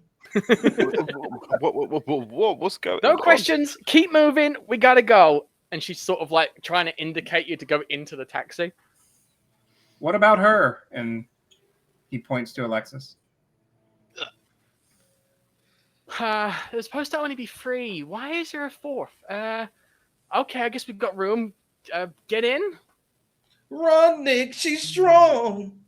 Speaker 4: What's going on?
Speaker 2: No questions. Keep moving. We gotta go. And she's sort of like trying to indicate you to go into the taxi.
Speaker 3: What about her? And he points to Alexis.
Speaker 2: There's supposed to only be 3. Why is there a 4th? Okay, I guess we've got room. Get in.
Speaker 5: Run, Nick. She's strong.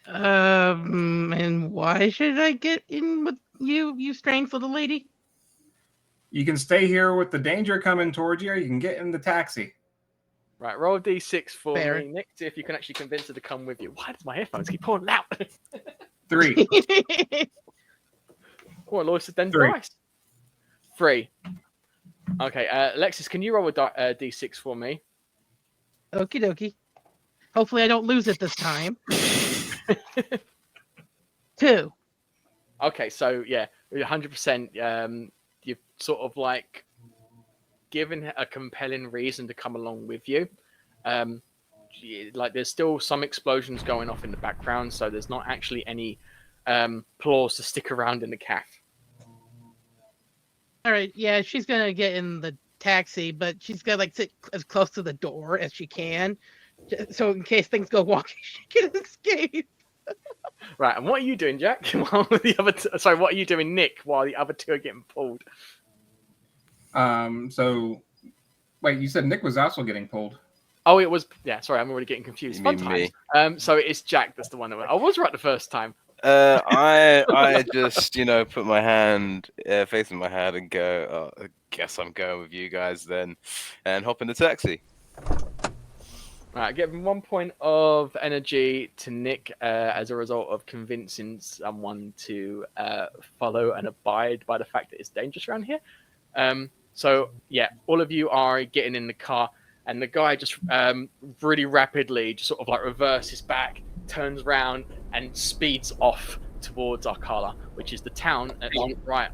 Speaker 6: And why should I get in with you, you strange little lady?
Speaker 3: You can stay here with the danger coming towards you, or you can get in the taxi.
Speaker 2: Right, roll a d6 for
Speaker 6: Fair.
Speaker 2: me, Nick, see if you can actually convince her to come with you. Why does my headphones keep pulling out?
Speaker 3: 3.
Speaker 2: Oh, Lois said then
Speaker 3: 3.
Speaker 2: twice. 3. Okay, Alexis, can you roll a d6 for me?
Speaker 6: Okie dokie. Hopefully I don't lose it this time. 2.
Speaker 2: Okay, so yeah, 100%. You've sort of like given a compelling reason to come along with you. Like there's still some explosions going off in the background, so there's not actually any Plaws to stick around in the caf.
Speaker 6: All right, yeah, she's gonna get in the taxi, but she's gonna like sit as close to the door as she can, so in case things go wonky, she can escape.
Speaker 2: Right, and what are you doing, Jack? While the other sorry, what are you doing, Nick? While the other two are getting pulled.
Speaker 3: So, wait, you said Nick was also getting pulled.
Speaker 2: Oh, it was. Yeah, sorry, I'm already getting confused.
Speaker 4: You
Speaker 2: Fun
Speaker 4: mean
Speaker 2: times. So it's Jack that's the one that went. I was right the first time.
Speaker 4: I just put my hand facing my head and go, oh, I guess I'm going with you guys then, and hop in the taxi.
Speaker 2: Right, giving 1 point of energy to Nick as a result of convincing someone to follow and abide by the fact that it's dangerous around here. So yeah, all of you are getting in the car, and the guy just really rapidly just sort of like reverses back, turns around, and speeds off towards Arkala, which is the town at right,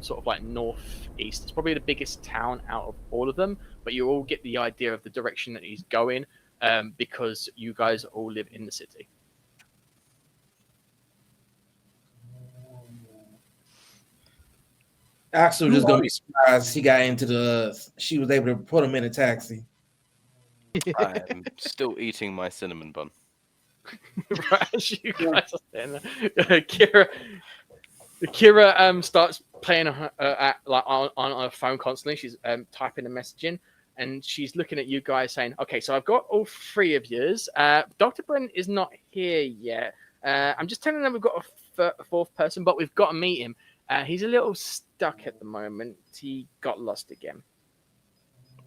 Speaker 2: sort of like northeast. It's probably the biggest town out of all of them, but you all get the idea of the direction that he's going. Because you guys all live in the city.
Speaker 5: Axel just gonna be surprised she was able to put him in a taxi.
Speaker 4: I'm still eating my cinnamon bun.
Speaker 2: Right, you guys are saying that. Kira starts playing on her phone constantly. She's typing a message in. And she's looking at you guys saying, okay, so I've got all three of yours. Dr. Brent is not here yet. I'm just telling them we've got a fourth person, but we've got to meet him. He's a little stuck at the moment. He got lost again.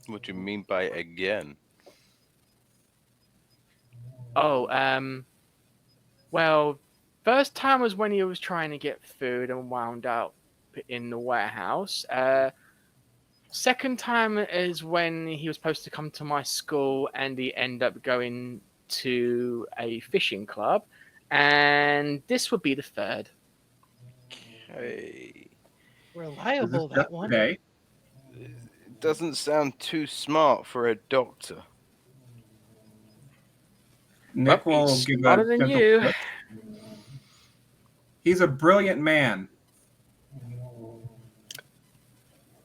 Speaker 4: What do you mean by again?
Speaker 2: Oh, well, first time was when he was trying to get food and wound up in the warehouse. Second time is when he was supposed to come to my school and he ended up going to a fishing club. And this would be the third.
Speaker 4: Okay.
Speaker 6: Reliable, that one.
Speaker 3: Okay.
Speaker 4: It doesn't sound too smart for a doctor.
Speaker 3: Nick
Speaker 2: Well,
Speaker 3: will
Speaker 2: he's
Speaker 3: give
Speaker 2: smarter
Speaker 3: a
Speaker 2: than
Speaker 3: gentle
Speaker 2: you.
Speaker 3: flip. He's a brilliant man.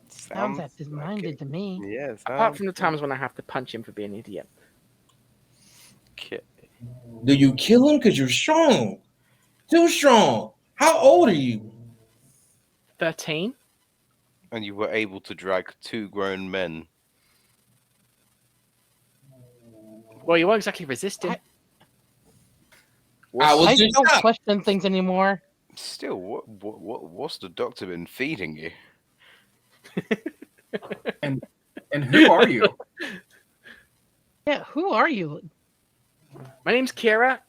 Speaker 6: Sounds absent-minded to me.
Speaker 4: Yeah.
Speaker 2: Apart from the times when I have to punch him for being an idiot.
Speaker 4: Okay.
Speaker 5: Do you kill him because you're strong? Too strong. How old are you?
Speaker 2: 13.
Speaker 4: And you were able to drag two grown men.
Speaker 2: Well, you weren't exactly resisting.
Speaker 6: I don't question things anymore.
Speaker 4: Still, what's the doctor been feeding you?
Speaker 3: And who are you?
Speaker 6: Yeah, who are you?
Speaker 2: My name's Kira.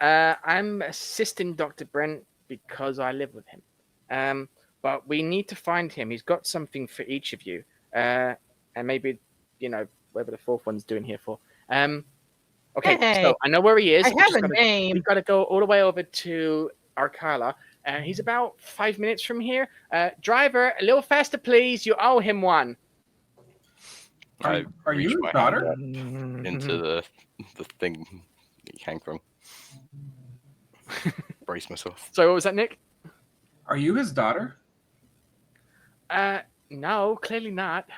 Speaker 2: I'm assisting Dr. Brent because I live with him. But we need to find him. He's got something for each of you. And maybe, whatever the fourth one's doing here for. Okay,
Speaker 6: Hey,
Speaker 2: so I know where he is.
Speaker 6: I have a name.
Speaker 2: We've got to go all the way over to Arkala. He's about 5 minutes from here. Driver, a little faster, please. You owe him one.
Speaker 4: I
Speaker 3: Are
Speaker 4: reach
Speaker 3: you
Speaker 4: my
Speaker 3: his daughter?
Speaker 4: hand up into the thing that you hang from. Brace myself.
Speaker 2: So what was that, Nick?
Speaker 3: Are you his daughter?
Speaker 2: No, clearly not.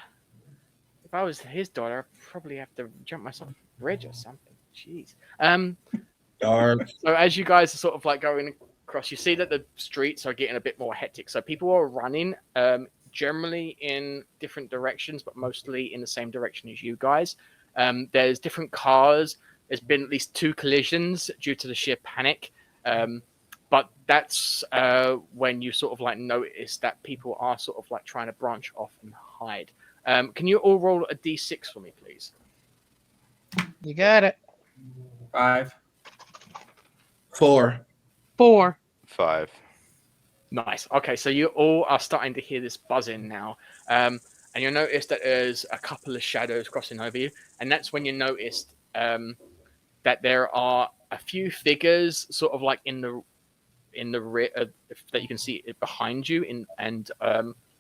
Speaker 2: If I was his daughter, I'd probably have to jump myself off a bridge or something. Jeez.
Speaker 5: Dark.
Speaker 2: So as you guys are sort of like going across, you see that the streets are getting a bit more hectic. So people are running, generally in different directions, but mostly in the same direction as you guys. There's different cars. There's been at least 2 collisions due to the sheer panic. But that's when you sort of like notice that people are sort of like trying to branch off and hide. Can you all roll a d6 for me, please?
Speaker 6: You got it.
Speaker 3: 5.
Speaker 5: 4.
Speaker 6: 4.
Speaker 4: 5.
Speaker 2: Nice. Okay, so you all are starting to hear this buzzing now. And you'll notice that there's a couple of shadows crossing over you. And that's when you noticed that there are a few figures sort of like in the rear that you can see it behind you and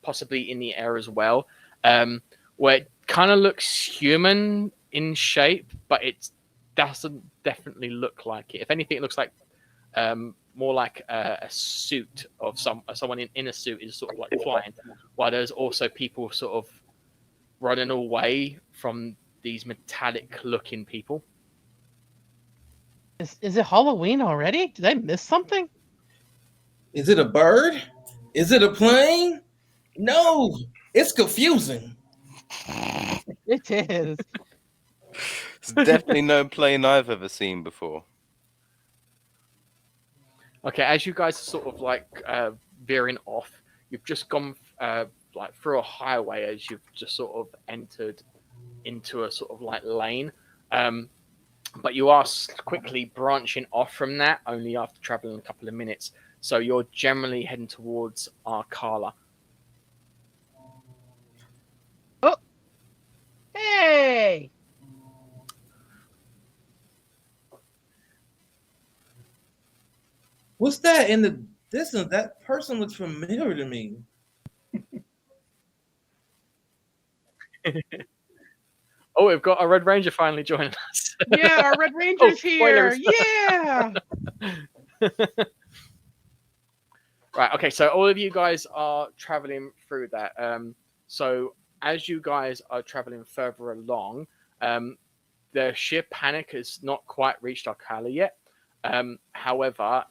Speaker 2: possibly in the air as well, where it kind of looks human in shape, but it doesn't definitely look like it. If anything, it looks like more like a suit of someone in a suit is sort of like flying, while there's also people sort of running away from these metallic-looking people.
Speaker 6: Is it Halloween already? Did I miss something?
Speaker 5: Is it a bird? Is it a plane? No, it's confusing.
Speaker 6: It is.
Speaker 4: It's definitely no plane I've ever seen before.
Speaker 2: Okay, as you guys are sort of like veering off, you've just gone like through a highway as you've just sort of entered into a sort of like lane. But you are quickly branching off from that only after traveling a couple of minutes. So you're generally heading towards Arcala.
Speaker 6: Oh, hey!
Speaker 5: What's that in the distance? That person looks familiar to me.
Speaker 2: Oh, we've got a Red Ranger finally joining us.
Speaker 6: Yeah, our Red Ranger's here.
Speaker 2: spoilers.
Speaker 6: Yeah.
Speaker 2: Right. Okay. So all of you guys are traveling through that. So as you guys are traveling further along, the sheer panic has not quite reached Arcala yet. However,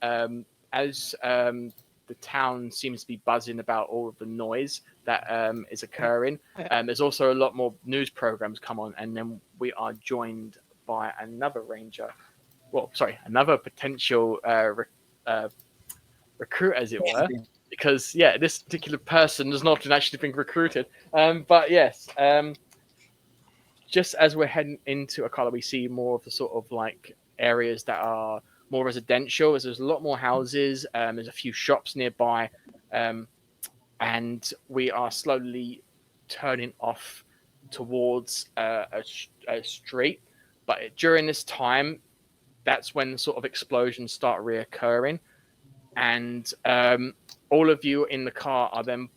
Speaker 2: as the town seems to be buzzing about all of the noise that is occurring, there's also a lot more news programs come on, and then we are joined by another ranger. Well, sorry, another potential recruit, as it were, because this particular person has not actually been recruited. But yes, just as we're heading into Arcala, we see more of the sort of like areas that are more residential, as there's a lot more houses. There's a few shops nearby, and we are slowly turning off towards a street. But during this time, that's when sort of explosions start reoccurring, and all of you in the car are then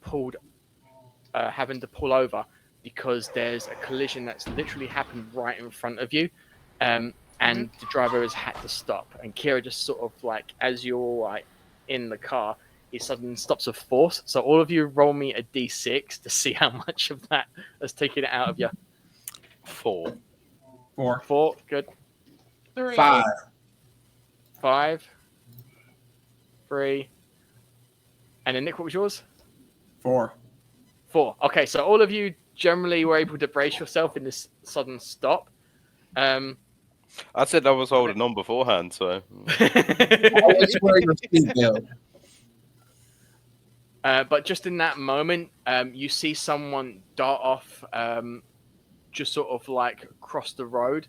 Speaker 2: having to pull over because there's a collision that's literally happened right in front of you. And the driver has had to stop. And Kira just sort of like, as you're like in the car, he suddenly stops with force. So all of you roll me a d6 to see how much of that has taken it out of you.
Speaker 4: 4.
Speaker 2: 4, good.
Speaker 6: 3.
Speaker 5: 5.
Speaker 2: 5. 3. And then Nick, what was yours?
Speaker 3: 4.
Speaker 2: 4. Okay, so all of you generally were able to brace yourself in this sudden stop.
Speaker 4: I said I was holding on beforehand, so.
Speaker 5: Always wear your seatbelt.
Speaker 2: But just in that moment, you see someone dart off, just sort of like across the road,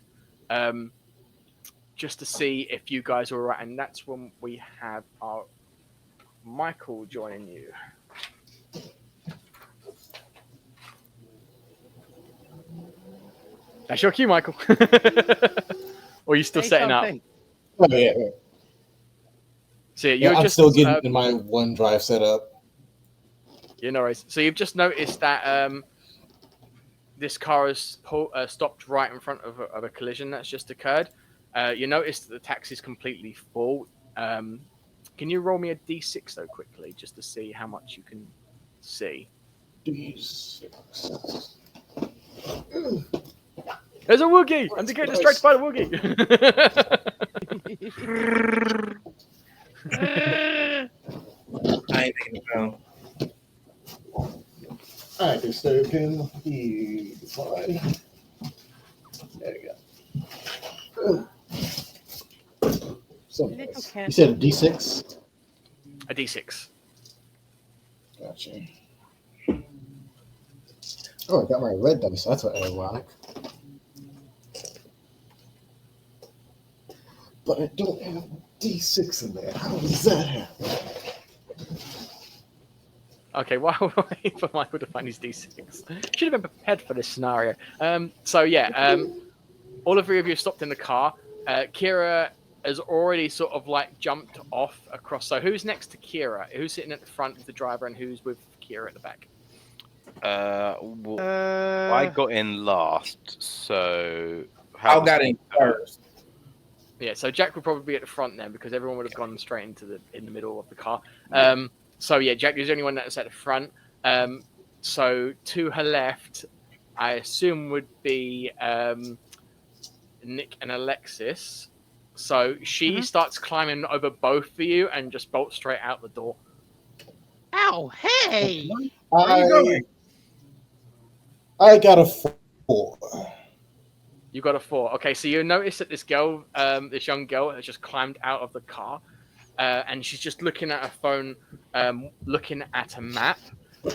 Speaker 2: just to see if you guys are all right. And that's when we have our Michael joining you. That's your cue, Michael. Or are you still setting up?
Speaker 7: Oh, yeah.
Speaker 2: So you're
Speaker 7: I'm
Speaker 2: just
Speaker 7: still getting my OneDrive set up.
Speaker 2: Yeah, no worries. So you've just noticed that this car has stopped right in front of a collision that's just occurred. You notice that the taxi's completely full. Can you roll me a d6 though quickly, just to see how much you can see?
Speaker 7: D6.
Speaker 2: There's a Woogie! I'm getting distracted by the Woogie!
Speaker 5: I ain't thinking about.
Speaker 7: Alright, so can be fine. There you go. So nice. You said a D6?
Speaker 2: A d6.
Speaker 7: Gotcha. Oh, I got my red dice, so that's what ironic. But I don't have D6 in there. How does that happen?
Speaker 2: Okay, while we're waiting for Michael to find his d6, should have been prepared for this scenario. All of 3 of you stopped in the car. Kira has already sort of like jumped off across. So who's next to Kira? Who's sitting at the front of the driver, and who's with Kira at the back?
Speaker 4: I got in last, so
Speaker 5: I got in first.
Speaker 2: Yeah, so Jack would probably be at the front then because everyone would have gone straight in the middle of the car. So yeah, Jack is the only one that's at the front. So to her left, I assume would be Nick and Alexis. So she starts climbing over both of you and just bolts straight out the door.
Speaker 6: Ow! Hey!
Speaker 3: Where are you going?
Speaker 7: I got a 4.
Speaker 2: You got a 4. Okay, so you notice that this girl, this young girl, has just climbed out of the car, and she's just looking at her phone, looking at a map,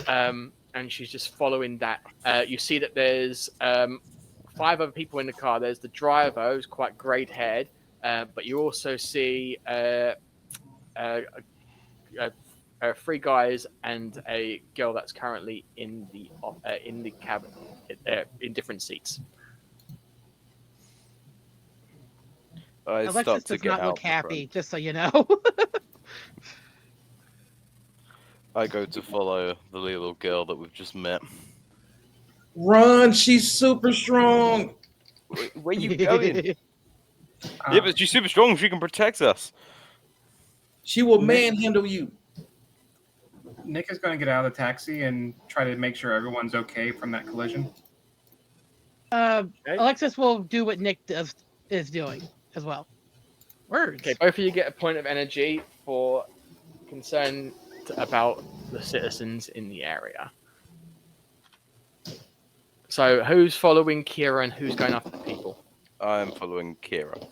Speaker 2: and she's just following that. You see that there's 5 other people in the car. There's the driver, who's quite grey-haired, but you also see 3 guys and a girl that's currently in the cabin, in different seats.
Speaker 4: I
Speaker 6: Alexis
Speaker 4: start to
Speaker 6: does
Speaker 4: get
Speaker 6: not
Speaker 4: out
Speaker 6: look
Speaker 4: the
Speaker 6: happy,
Speaker 4: front.
Speaker 6: just so you know.
Speaker 4: I go to follow the little girl that we've just met.
Speaker 5: Run, she's super strong.
Speaker 4: Where you going? Yeah, but she's super strong. She can protect us.
Speaker 5: She will manhandle you.
Speaker 3: Nick is going to get out of the taxi and try to make sure everyone's okay from that collision.
Speaker 6: Alexis will do what Nick is doing as well. Words.
Speaker 2: Okay, both of you get a point of energy for concern about the citizens in the area. So who's following Kira and who's going after the people?
Speaker 4: I'm following Kira.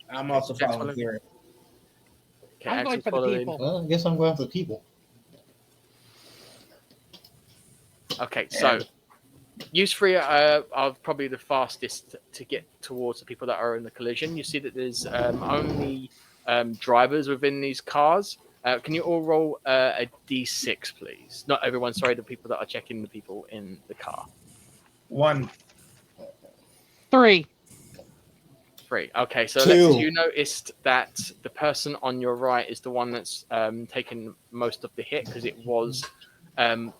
Speaker 5: I'm also
Speaker 2: Jack's
Speaker 5: following Kira.
Speaker 2: Okay,
Speaker 6: I'm going
Speaker 2: Axel's
Speaker 6: for the
Speaker 2: following.
Speaker 6: people.
Speaker 7: Well, I guess I'm going for the people.
Speaker 2: Okay, so you 3 are probably the fastest to get towards the people that are in the collision. You see that there's only drivers within these cars. Can you all roll a d6, please? Not everyone, sorry, the people that are checking the people in the car.
Speaker 3: 1.
Speaker 6: 3.
Speaker 2: 3. Okay, so
Speaker 7: 2.
Speaker 2: Alexis, you noticed that the person on your right is the one that's taken most of the hit because it was the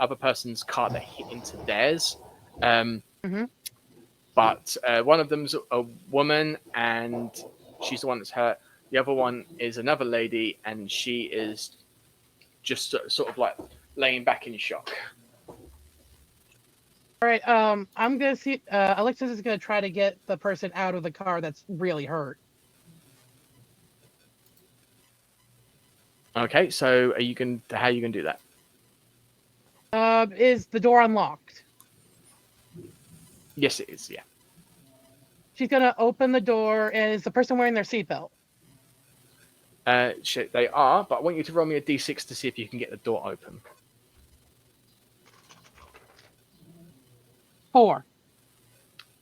Speaker 2: other person's car that hit into theirs. But one of them's a woman, and she's the one that's hurt. The other one is another lady, and she is just sort of like laying back in shock.
Speaker 6: All right. I'm gonna see. Alexis is gonna try to get the person out of the car that's really hurt.
Speaker 2: Okay, so how are you gonna do that?
Speaker 6: Is the door unlocked?
Speaker 2: Yes, it is. Yeah.
Speaker 6: She's gonna open the door, and is the person wearing their seatbelt?
Speaker 2: They are, but I want you to roll me a d6 to see if you can get the door open.
Speaker 6: 4.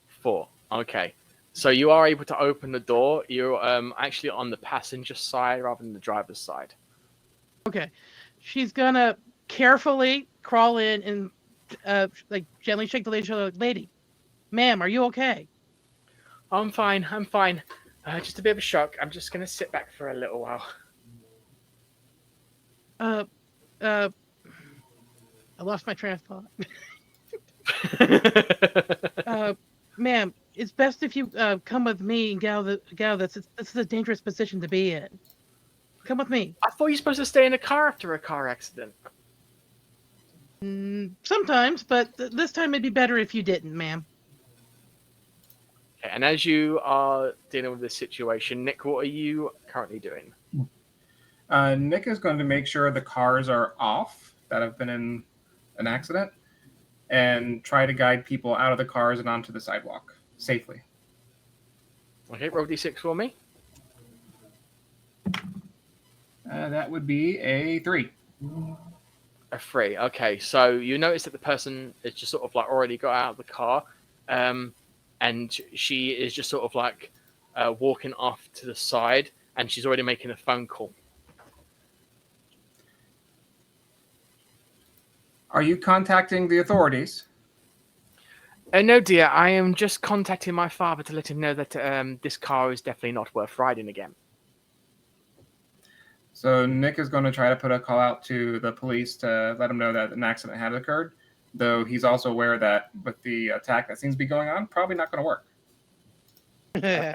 Speaker 2: 4. Okay. So you are able to open the door. You're actually on the passenger side rather than the driver's side.
Speaker 6: Okay. She's gonna carefully crawl in and like gently shake the lady. Ma'am, are you okay?
Speaker 2: I'm fine. Just a bit of a shock. I'm just gonna sit back for a little while.
Speaker 6: I lost my train of thought. Ma'am, it's best if you come with me and this is a dangerous position to be in. Come with me.
Speaker 2: I thought you were supposed to stay in a car after a car accident.
Speaker 6: Sometimes, but this time it'd be better if you didn't, ma'am.
Speaker 2: Okay, and as you are dealing with this situation, Nick, what are you currently doing?
Speaker 3: Nick is going to make sure the cars are off that have been in an accident and try to guide people out of the cars and onto the sidewalk safely.
Speaker 2: Okay, roll d6 for me.
Speaker 3: That would be a 3.
Speaker 2: A 3. Okay, so you notice that the person is just sort of like already got out of the car, and she is just sort of like walking off to the side, and she's already making a phone call.
Speaker 3: Are you contacting the authorities?
Speaker 2: No, dear. I am just contacting my father to let him know that this car is definitely not worth riding again.
Speaker 3: So Nick is going to try to put a call out to the police to let them know that an accident had occurred, though he's also aware that with the attack that seems to be going on, probably not going to work.
Speaker 2: Okay.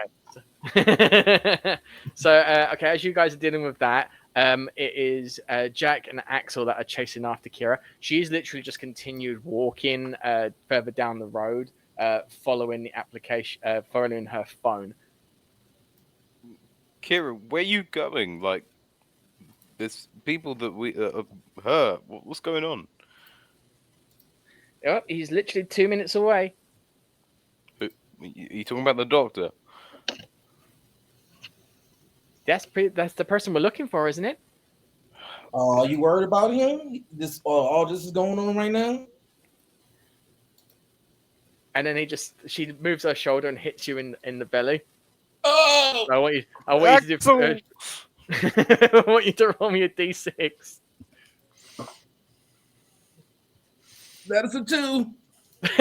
Speaker 2: So, okay, as you guys are dealing with that, it is Jack and Axel that are chasing after Kira. She's literally just continued walking further down the road, following the application, following her phone.
Speaker 4: Kira, where you going? Like, there's people that we her. What's going on?
Speaker 2: Oh, he's literally 2 minutes away.
Speaker 4: You talking about the doctor?
Speaker 2: That's the person we're looking for, isn't it?
Speaker 5: Are you worried about him? This all this is going on right now.
Speaker 2: And then she moves her shoulder and hits you in the belly.
Speaker 5: Oh,
Speaker 2: I want you to do. I want you to roll me a d6.
Speaker 5: that is a 2.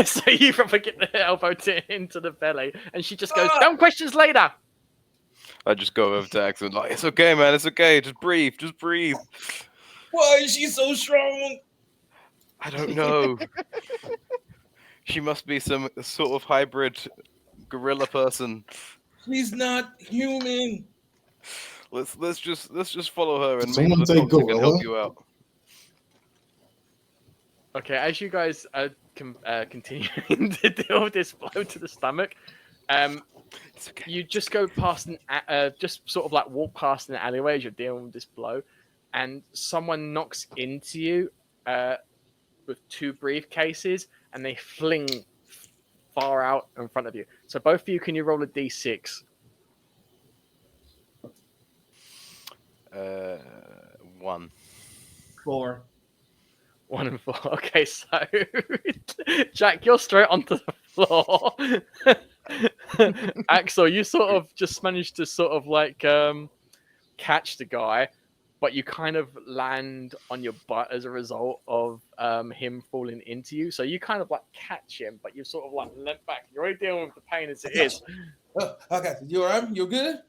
Speaker 2: So you probably get the elbow into the belly, and she just goes, "Dumb questions later."
Speaker 4: I just go over to Axel like, it's okay, man, it's okay. Just breathe.
Speaker 5: Why is she so strong?
Speaker 4: I don't know. She must be some sort of hybrid gorilla person.
Speaker 5: She's not human.
Speaker 4: Let's just follow her and maybe
Speaker 7: Someone
Speaker 4: the
Speaker 7: say
Speaker 4: doctor can help
Speaker 7: gorilla?
Speaker 4: you out.
Speaker 2: Okay, as you guys continuing to deal with this blow to the stomach,
Speaker 4: It's okay.
Speaker 2: you just go past just sort of like walk past an alleyway as you're dealing with this blow, and someone knocks into you with 2 briefcases, and they fling far out in front of you. So both of you, can you roll a d6?
Speaker 4: 1.
Speaker 5: 4.
Speaker 2: 1 and 4. Okay, so Jack, you're straight onto the floor. Axel, you sort of just managed to sort of like catch the guy, but you kind of land on your butt as a result of him falling into you. So you kind of like catch him, but you sort of like leant back. You're already dealing with the pain as it is.
Speaker 5: Okay, you all right? You good?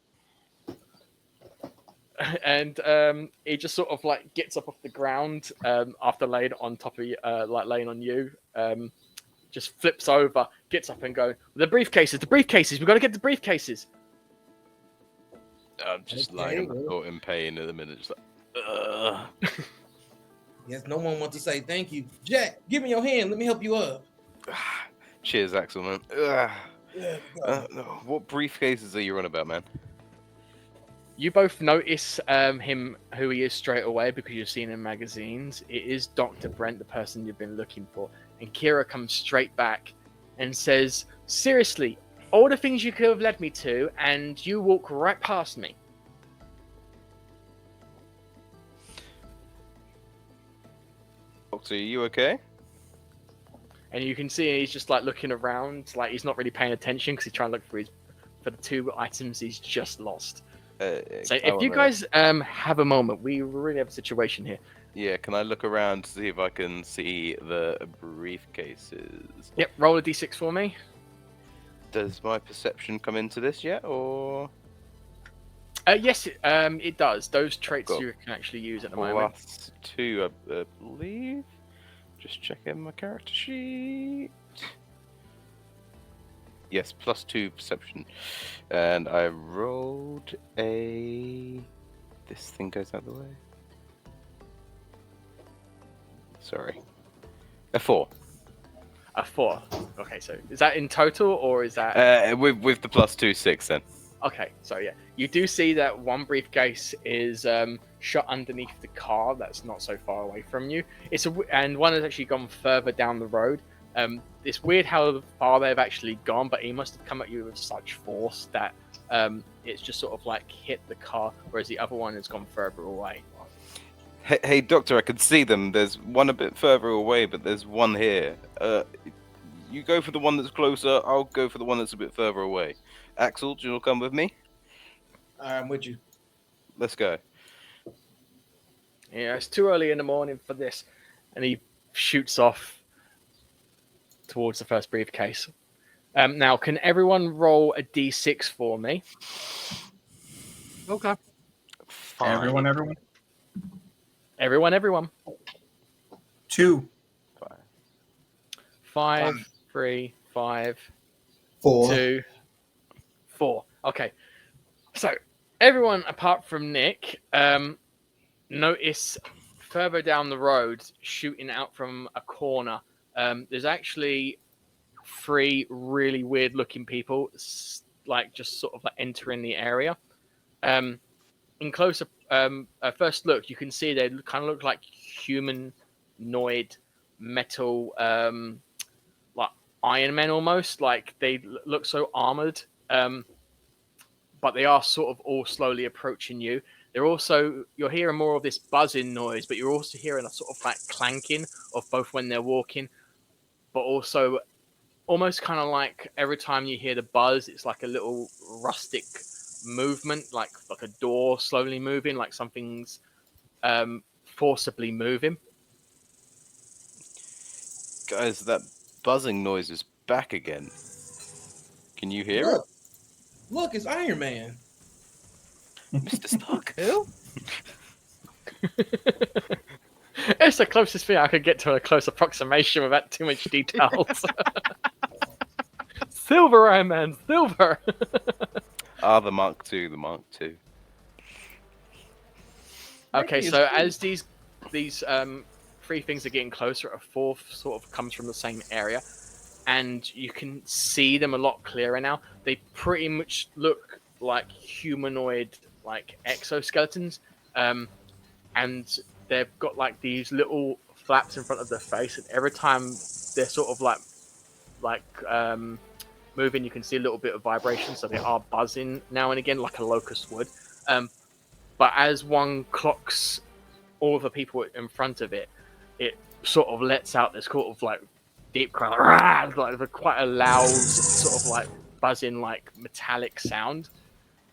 Speaker 2: And he just sort of like gets up off the ground after laying on top of you, like laying on you. Just flips over, gets up and goes, the briefcases, we've got to get the briefcases.
Speaker 4: I'm just
Speaker 5: Okay,
Speaker 4: lying on the
Speaker 5: well.
Speaker 4: floor in pain at the minute. Just like, ugh.
Speaker 5: Yes, no one wants to say thank you. Jack, give me your hand. Let me help you up.
Speaker 4: Cheers, Axel, man. Ugh.
Speaker 5: Yeah,
Speaker 4: No, what briefcases are you on about, man?
Speaker 2: You both notice him, who he is, straight away because you've seen him in magazines. It is Dr. Brent, the person you've been looking for. And Kira comes straight back and says, seriously, all the things you could have led me to, and you walk right past me.
Speaker 4: Doctor, are you okay?
Speaker 2: And you can see he's just like looking around, like he's not really paying attention because he's trying to look for the 2 items he's just lost. So if you guys have a moment, we really have a situation here.
Speaker 4: Yeah, can I look around to see if I can see the briefcases?
Speaker 2: Yep, roll a d6 for me.
Speaker 4: Does my perception come into this yet, or
Speaker 2: Yes, it does. Those traits
Speaker 4: Got
Speaker 2: you can actually use at the moment.
Speaker 4: +2, I believe? Just checking my character sheet. Yes, +2 perception. And I rolled a... This thing goes out of the way. Sorry. A 4.
Speaker 2: A 4. Okay, so is that in total or is that...
Speaker 4: With the +2, 6 then.
Speaker 2: Okay, so yeah. You do see that one briefcase is shut underneath the car that's not so far away from you. And one has actually gone further down the road. It's weird how far they've actually gone, but he must have come at you with such force that it's just sort of like hit the car, whereas the other one has gone further away.
Speaker 4: Hey, Doctor, I can see them. There's one a bit further away, but there's one here. You go for the one that's closer, I'll go for the one that's a bit further away. Axel, do you want to come with me?
Speaker 5: I'm with you.
Speaker 4: Let's go.
Speaker 2: Yeah, it's too early in the morning for this. And he shoots off towards the first briefcase. Now, can everyone roll a d6 for me?
Speaker 6: Okay.
Speaker 4: Fine.
Speaker 2: Everyone.
Speaker 3: 2.
Speaker 2: 5, 3, 5,
Speaker 7: 4.
Speaker 2: 2, 4. Okay. So everyone apart from Nick notice further down the road, shooting out from a corner, there's actually 3 really weird looking people, like just sort of like entering the area. In closer first look, you can see they kind of look like humanoid metal, like Iron Men almost. Like they look so armored, but they are sort of all slowly approaching you. You're hearing more of this buzzing noise, but you're also hearing a sort of like clanking of both when they're walking, but also almost kind of like every time you hear the buzz, it's like a little rustic movement, like a door slowly moving, like something's forcibly moving.
Speaker 4: Guys, that buzzing noise is back again. Can you hear
Speaker 5: Look, it's Iron Man.
Speaker 4: it? Mr. Stark? Who?
Speaker 2: It's the closest thing I could get to a close approximation without too much details. Silver Iron Man, silver.
Speaker 4: The Mark II, the Mark II.
Speaker 2: Okay, so as these 3 things are getting closer, a 4th sort of comes from the same area, and you can see them a lot clearer now. They pretty much look like humanoid, like exoskeletons, and they've got like these little flaps in front of their face, and every time they're sort of like moving, you can see a little bit of vibration, so they are buzzing now and again like a locust would. But as one clocks all the people in front of it, it sort of lets out this sort of like deep cry, like quite a loud sort of like buzzing, like metallic sound.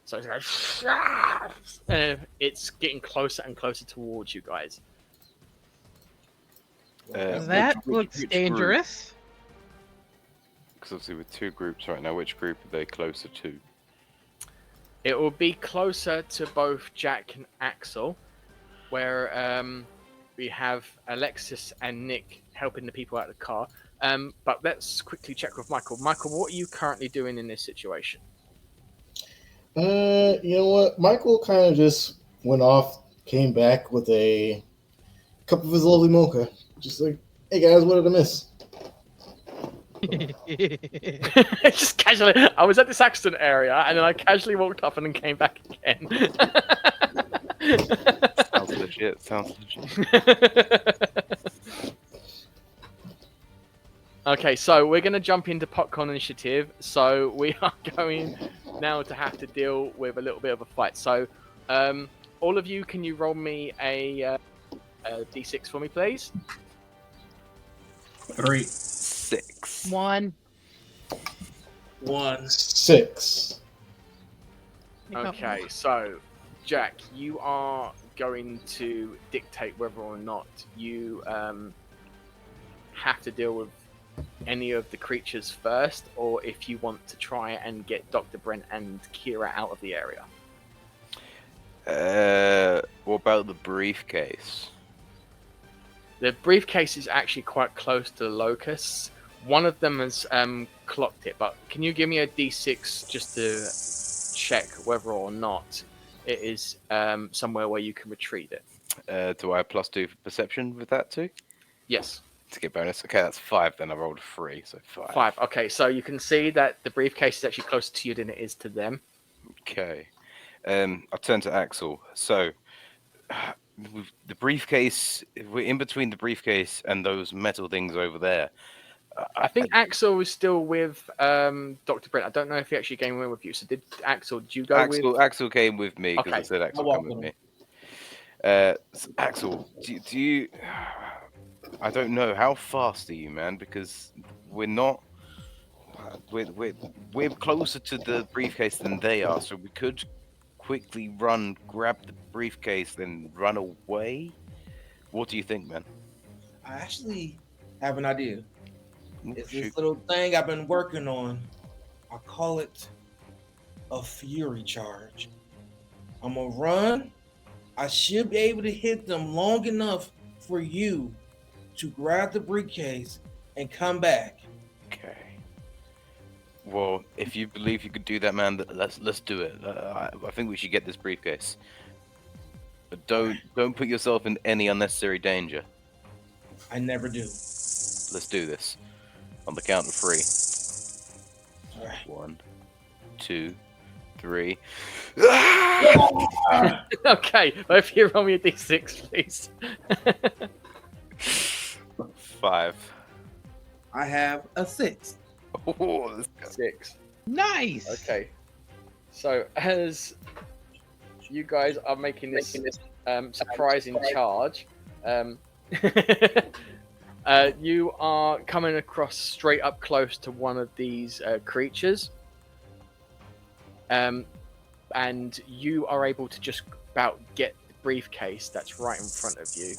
Speaker 2: So it's like, it's getting closer and closer towards you guys.
Speaker 6: That looks dangerous.
Speaker 4: Because obviously with 2 groups right now, which group are they closer to?
Speaker 2: It will be closer to both Jack and Axel, where we have Alexis and Nick helping the people out of the car. But let's quickly check with Michael. Michael, what are you currently doing in this situation?
Speaker 7: You know what? Michael kind of just went off, came back with a cup of his lovely mocha. Just like, hey guys, what did I miss?
Speaker 2: Just casually, I was at this accident area, and then I casually walked up and then came back again.
Speaker 4: Sounds legit.
Speaker 2: Okay, so we're going to jump into Popcorn Initiative. So we are going now to have to deal with a little bit of a fight. So all of you, can you roll me a d6 for me, please?
Speaker 3: 3.
Speaker 4: 6.
Speaker 6: 1.
Speaker 7: 6.
Speaker 2: Okay, so Jack, you are going to dictate whether or not you have to deal with any of the creatures first, or if you want to try and get Dr. Brent and Kira out of the area.
Speaker 4: What about the briefcase?
Speaker 2: The briefcase is actually quite close to the locusts. One of them has clocked it, but can you give me a d6 just to check whether or not it is somewhere where you can retrieve it?
Speaker 4: Do I have +2 for perception with that too?
Speaker 2: Yes.
Speaker 4: To get bonus. Okay, that's 5 then. I rolled a 3, so 5.
Speaker 2: 5. Okay, so you can see that the briefcase is actually closer to you than it is to them.
Speaker 4: Okay. I'll turn to Axel. So, with the briefcase, we're in between the briefcase and those metal things over there.
Speaker 2: I think Axel was still with Dr. Brent. I don't know if he actually came in with you. So did you go with...
Speaker 4: Axel came with me because
Speaker 2: Okay.
Speaker 4: I said Axel come with me. So Axel, do you... I don't know. How fast are you, man? Because we're not... We're closer to the briefcase than they are, so we could quickly run, grab the briefcase, then run away. What do you think, man?
Speaker 5: I actually have an idea. It's
Speaker 4: Shoot.
Speaker 5: this little thing I've been working on. I call it a fury charge. I'm gonna run. I should be able to hit them long enough for you to grab the briefcase and come back.
Speaker 4: Okay. Well, if you believe you could do that, man, let's do it. I think we should get this briefcase. But don't put yourself in any unnecessary danger.
Speaker 5: I never do.
Speaker 4: Let's do this. On the count of 3.
Speaker 5: All right.
Speaker 4: 1, 2, 3.
Speaker 2: Okay, well, if you roll me a d6, please.
Speaker 4: 5.
Speaker 5: I have a 6.
Speaker 4: Oh, let's go.
Speaker 2: 6.
Speaker 6: Nice.
Speaker 2: Okay. So as you guys are making this surprising charge, you are coming across straight up close to one of these creatures, and you are able to just about get the briefcase that's right in front of you.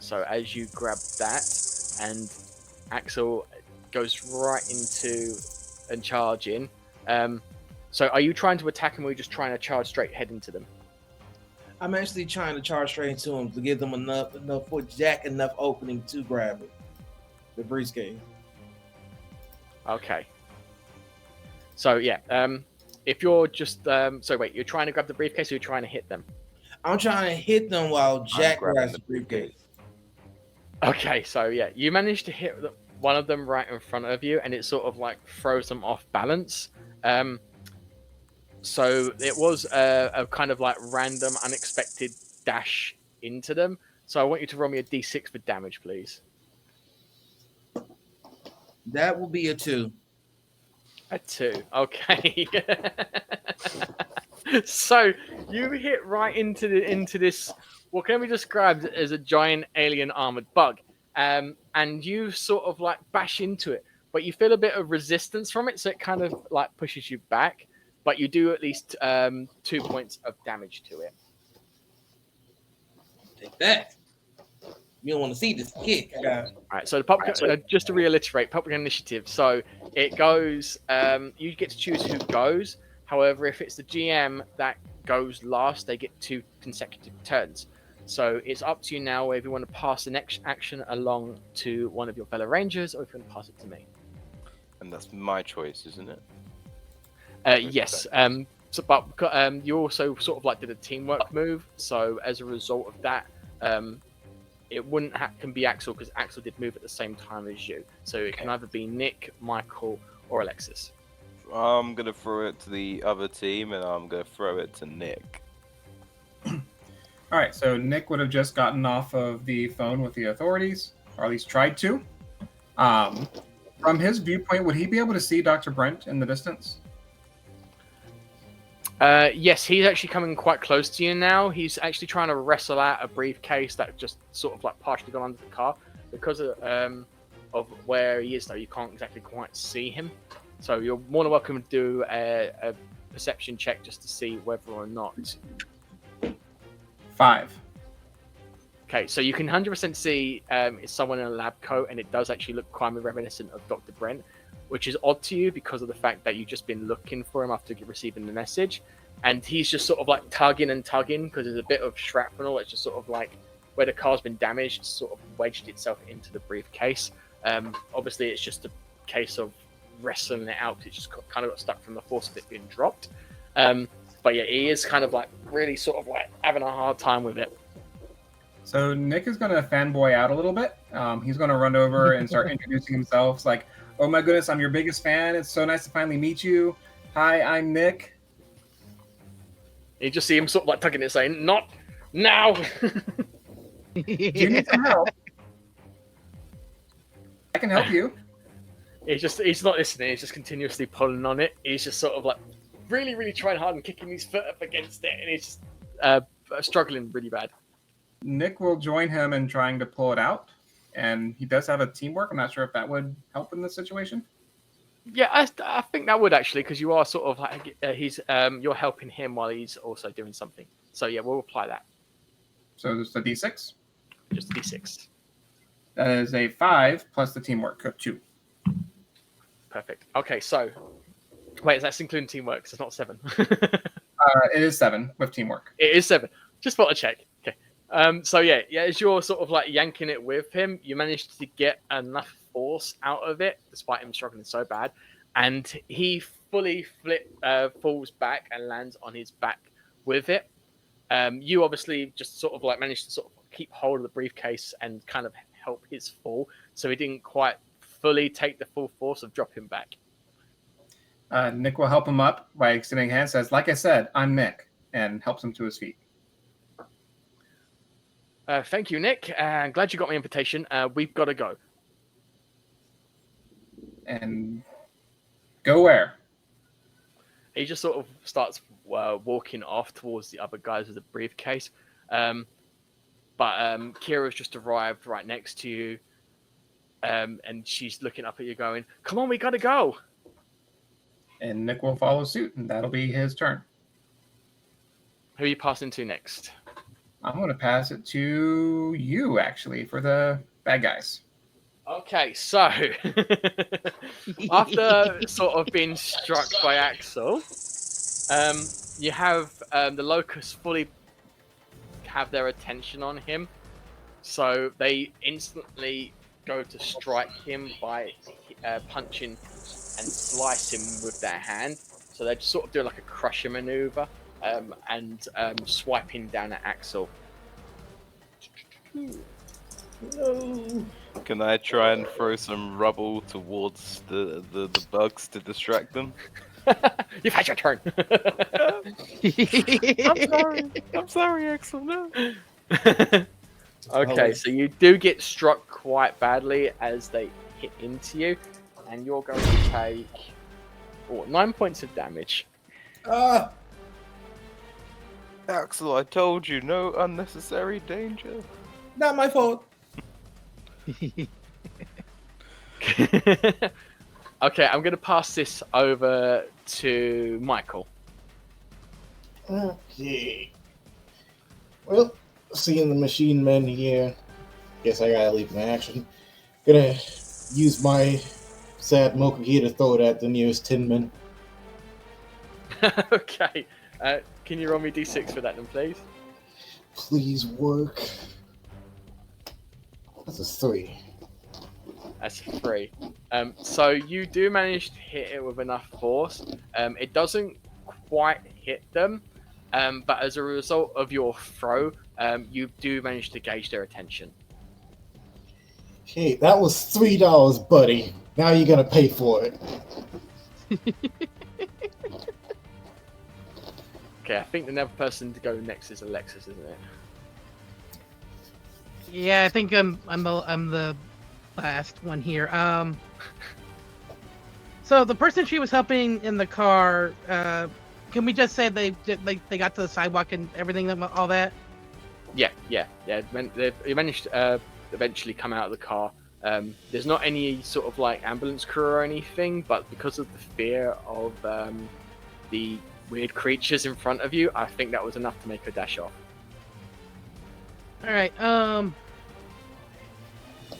Speaker 2: So as you grab that, and Axel goes right into and charge in. So are you trying to attack him, or are you just trying to charge straight head into them?
Speaker 5: I'm actually trying to charge straight into him to give them enough for Jack enough opening to grab it. The briefcase.
Speaker 2: Okay. So yeah, if you're just so wait, you're trying to grab the briefcase, or you're trying to hit them?
Speaker 5: I'm trying to hit them while Jack
Speaker 4: grabbing
Speaker 5: grabs
Speaker 4: the
Speaker 5: the briefcase.
Speaker 2: Okay, so yeah, you managed to hit one of them right in front of you, and it sort of like throws them off balance. So it was a kind of like random, unexpected dash into them. So I want you to roll me a d6 for damage, please.
Speaker 5: That will be a 2.
Speaker 2: A 2. Okay. So you hit right into this. What can be described as a giant alien armored bug, and you sort of like bash into it, but you feel a bit of resistance from it, so it kind of like pushes you back. But you do at least 2 points of damage to it.
Speaker 5: Take that. You don't want to see this kick. I got
Speaker 2: All right. So the just to reiterate, public initiative. So it goes. You get to choose who goes. However, if it's the GM that goes last, they get 2 consecutive turns. So it's up to you now whether you want to pass the next action along to one of your fellow Rangers, or if you want to pass it to me.
Speaker 4: And that's my choice, isn't it?
Speaker 2: Yes. But you also sort of like did a teamwork move. So as a result of that, it wouldn't can be Axel, because Axel did move at the same time as you. So it can either be Nick, Michael, or Alexis.
Speaker 4: I'm going to throw it to the other team, and I'm going to throw it to Nick.
Speaker 3: All right, so Nick would have just gotten off of the phone with the authorities, or at least tried to. From his viewpoint, would he be able to see Dr. Brent in the distance?
Speaker 2: Yes, he's actually coming quite close to you now. He's actually trying to wrestle out a briefcase that just sort of like partially gone under the car. Because of where he is, though, you can't exactly quite see him. So you're more than welcome to do a perception check just to see whether or not.
Speaker 3: 5.
Speaker 2: Okay, so you can 100% see it's someone in a lab coat, and it does actually look quite reminiscent of Dr. Brent, which is odd to you because of the fact that you've just been looking for him after receiving the message. And he's just sort of like tugging because there's a bit of shrapnel. It's just sort of like where the car's been damaged, sort of wedged itself into the briefcase. Obviously, it's just a case of wrestling it out. It just kind of got stuck from the force of it being dropped. But yeah, he is kind of like really sort of like having a hard time with it.
Speaker 3: So Nick is going to fanboy out a little bit. He's going to run over and start introducing himself. It's like, oh my goodness, I'm your biggest fan. It's so nice to finally meet you. Hi, I'm Nick.
Speaker 2: You just see him sort of like tugging it, saying, "Not now."
Speaker 3: Do you need some help? I can help you.
Speaker 2: He's not listening. He's just continuously pulling on it. He's just sort of like really, really trying hard and kicking his foot up against it, and he's just struggling really bad.
Speaker 3: Nick will join him in trying to pull it out, and he does have a teamwork. I'm not sure if that would help in this situation.
Speaker 2: Yeah, I think that would actually, because you are sort of like you're helping him while he's also doing something. So yeah, we'll apply that.
Speaker 3: So it's a D6.
Speaker 2: Just a D6.
Speaker 3: That is a 5 plus the teamwork of 2.
Speaker 2: Perfect. Okay, so wait, that's including teamwork. So it's not 7.
Speaker 3: It is 7 with teamwork.
Speaker 2: It is 7. Just thought I'd check. Okay. So yeah, as you're sort of like yanking it with him, you managed to get enough force out of it, despite him struggling so bad, and he fully falls back and lands on his back with it. You obviously just sort of like managed to sort of keep hold of the briefcase and kind of help his fall, so he didn't quite fully take the full force of dropping back.
Speaker 3: Nick will help him up by extending a hand. Says, "Like I said, I'm Nick," and helps him to his feet.
Speaker 2: Thank you, Nick. I'm glad you got my invitation. We've got to go.
Speaker 3: And go where?
Speaker 2: He just sort of starts walking off towards the other guys with the briefcase. But Kira's just arrived right next to you. And she's looking up at you going, "Come on, we got to go."
Speaker 3: And Nick will follow suit, and that'll be his turn.
Speaker 2: Who are you passing to next?
Speaker 3: I'm going to pass it to you, actually, for the bad guys.
Speaker 2: Okay, so after sort of being struck by Axel, you have the locusts fully have their attention on him. So they instantly go to strike him by punching and slice him with their hand. So they just sort of do like a crusher maneuver and swiping down at Axel.
Speaker 5: No.
Speaker 4: Can I try and throw some rubble towards the bugs to distract them?
Speaker 2: You've had your turn.
Speaker 4: I'm sorry, Axel. No.
Speaker 2: Okay, so you do get struck quite badly as they hit into you, and you're going to take 9 points of damage.
Speaker 5: Ah,
Speaker 4: Axel, I told you, no unnecessary danger.
Speaker 5: not my fault.
Speaker 2: Okay, I'm going to pass this over to Michael.
Speaker 7: Okay. Well, seeing the machine men here, guess I gotta leave in action. Gonna use my sad mocha here to throw it at the nearest tin man.
Speaker 2: Okay, can you roll me d6 for that then, please?
Speaker 7: Please work. That's a 3.
Speaker 2: That's 3. So you do manage to hit it with enough force. It doesn't quite hit them, but as a result of your throw, you do manage to gauge their attention.
Speaker 7: Hey, that was $3, buddy. Now you're gonna pay for it.
Speaker 2: Okay, I think the next person to go next is Alexis, isn't it?
Speaker 6: Yeah, I think I'm the last one here. So the person she was helping in the car, can we just say they got to the sidewalk and everything, all that?
Speaker 2: Yeah. They managed to eventually come out of the car. There's not any sort of like ambulance crew or anything, but because of the fear of the weird creatures in front of you, I think that was enough to make her dash off.
Speaker 6: All right.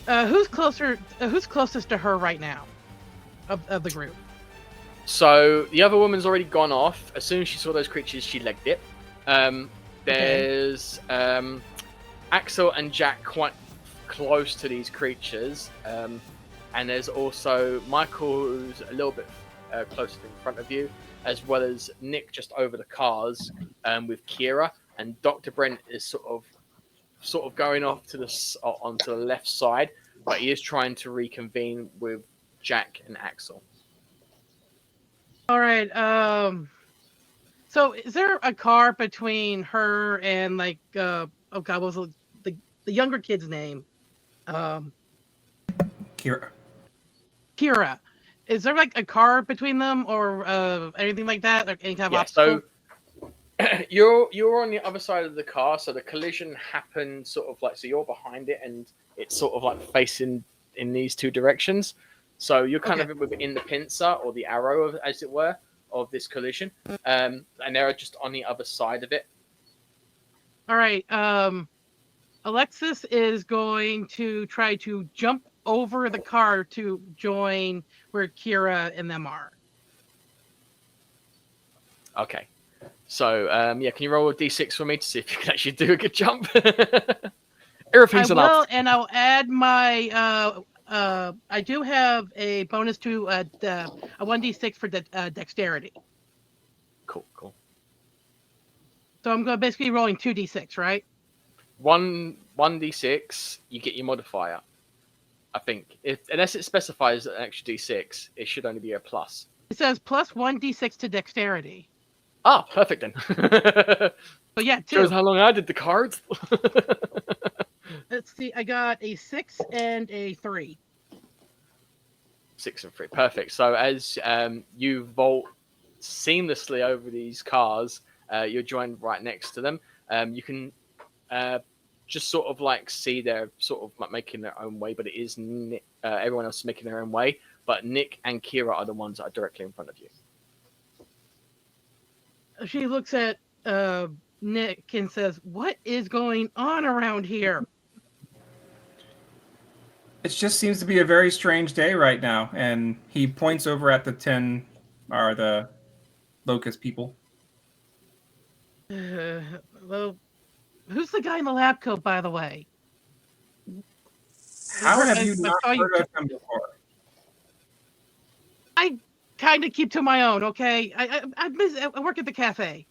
Speaker 6: Who's closest to her right now, of the group?
Speaker 2: So the other woman's already gone off. As soon as she saw those creatures, she legged it. There's Axel and Jack quite close to these creatures, and there's also Michael, who's a little bit closer in front of you, as well as Nick just over the cars with Kira, and Dr. Brent is sort of going off to onto the left side, but he is trying to reconvene with Jack and Axel.
Speaker 6: All right. So is there a car between her and like oh god, what was the younger kid's name?
Speaker 3: Kira.
Speaker 6: Kira. Is there like a car between them or anything like that? Like any kind of obstacle?
Speaker 2: So you're on the other side of the car, so the collision happened sort of like, so you're behind it and it's sort of like facing in these two directions. So you're kind of within the pincer or the arrow, as it were, of this collision, and they're just on the other side of it.
Speaker 6: All right. Alexis is going to try to jump over the car to join where Kira and them are.
Speaker 2: Okay. So, can you roll a d6 for me to see if you can actually do a good jump? Everything's
Speaker 6: I
Speaker 2: enough.
Speaker 6: will, and I'll add my I do have a bonus to a 1d6 for dexterity.
Speaker 2: Cool.
Speaker 6: So I'm going basically rolling 2d6, right?
Speaker 2: 1d6, you get your modifier. I think, unless it specifies an extra d6, it should only be a plus.
Speaker 6: It says plus 1d6 to dexterity.
Speaker 2: Ah, perfect then.
Speaker 6: So yeah, 2.
Speaker 2: Shows how long I did the cards.
Speaker 6: Let's see, I got a 6 and a 3.
Speaker 2: 6 and 3, perfect. So as you vault seamlessly over these cars, you're joined right next to them. You can just sort of like see they're sort of like making their own way, but it is everyone else is making their own way. But Nick and Kira are the ones that are directly in front of you.
Speaker 6: She looks at Nick and says, "What is going on around here?"
Speaker 3: It just seems to be a very strange day right now. And he points over at the 10, or the locust people.
Speaker 6: Well, who's the guy in the lab coat, by the way?
Speaker 3: How have you
Speaker 6: I
Speaker 3: not
Speaker 6: saw you-
Speaker 3: heard of him before?
Speaker 6: I kind of keep to my own, okay? I work at the cafe.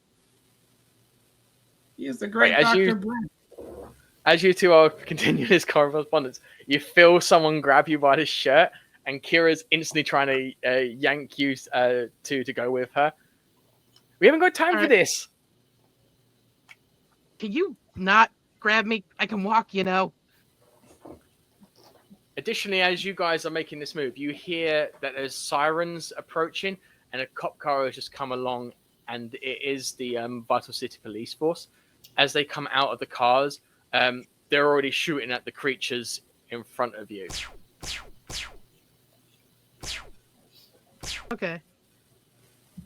Speaker 3: He is the great
Speaker 2: Right,
Speaker 3: Dr. Brent.
Speaker 2: As you two are continuing this correspondence, you feel someone grab you by the shirt, and Kira's instantly trying to yank you to go with her. We haven't got time for this.
Speaker 6: Can you not grab me? I can walk, you know.
Speaker 2: Additionally, as you guys are making this move, you hear that there's sirens approaching, and a cop car has just come along, and it is the Vital City Police Force. As they come out of the cars, they're already shooting at the creatures in front of you.
Speaker 6: Okay.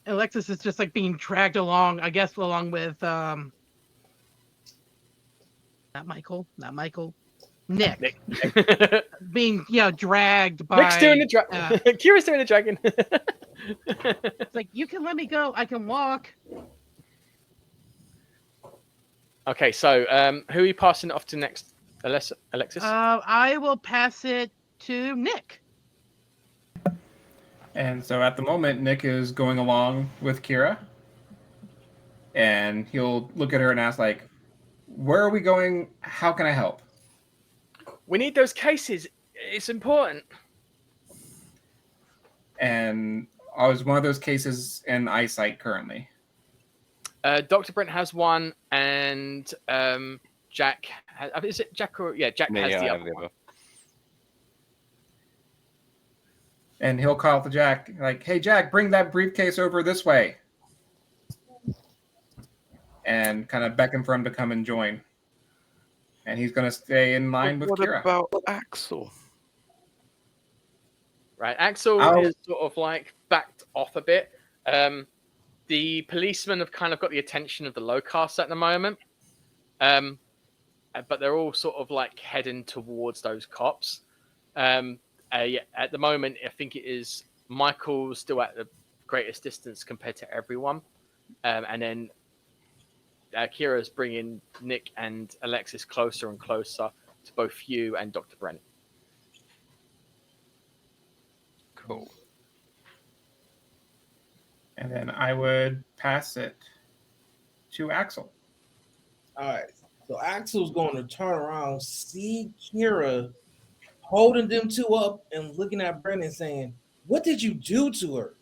Speaker 6: Alexis is just like being dragged along, I guess, along with not Michael, Nick. Being dragged by
Speaker 2: Nick's doing the Kira's doing the dragon.
Speaker 6: It's like, you can let me go, I can walk.
Speaker 2: Okay, so who are you passing it off to next, Alexis?
Speaker 6: I will pass it to Nick.
Speaker 3: And so at the moment, Nick is going along with Kira. And he'll look at her and ask, like, where are we going? How can I help?
Speaker 2: We need those cases. It's important.
Speaker 3: And I was one of those cases in eyesight currently.
Speaker 2: Dr. Brent has one, and Jack is it Jack or Jack has the other one.
Speaker 3: And he'll call to Jack, like, hey, Jack, bring that briefcase over this way. And kind of beckon for him to come and join. And he's going to stay in line with Kira.
Speaker 4: What about Axel?
Speaker 2: Right, Axel is sort of like backed off a bit. The policemen have kind of got the attention of the low caste at the moment. But they're all sort of like heading towards those cops. At the moment, I think it is Michael still at the greatest distance compared to everyone. And then Kira's bringing Nick and Alexis closer and closer to both you and Dr. Brent.
Speaker 4: Cool.
Speaker 3: And then I would pass it to Axel.
Speaker 5: All right. So Axel's going to turn around, see Kira holding them two up and looking at Brent and saying, "What did you do to her?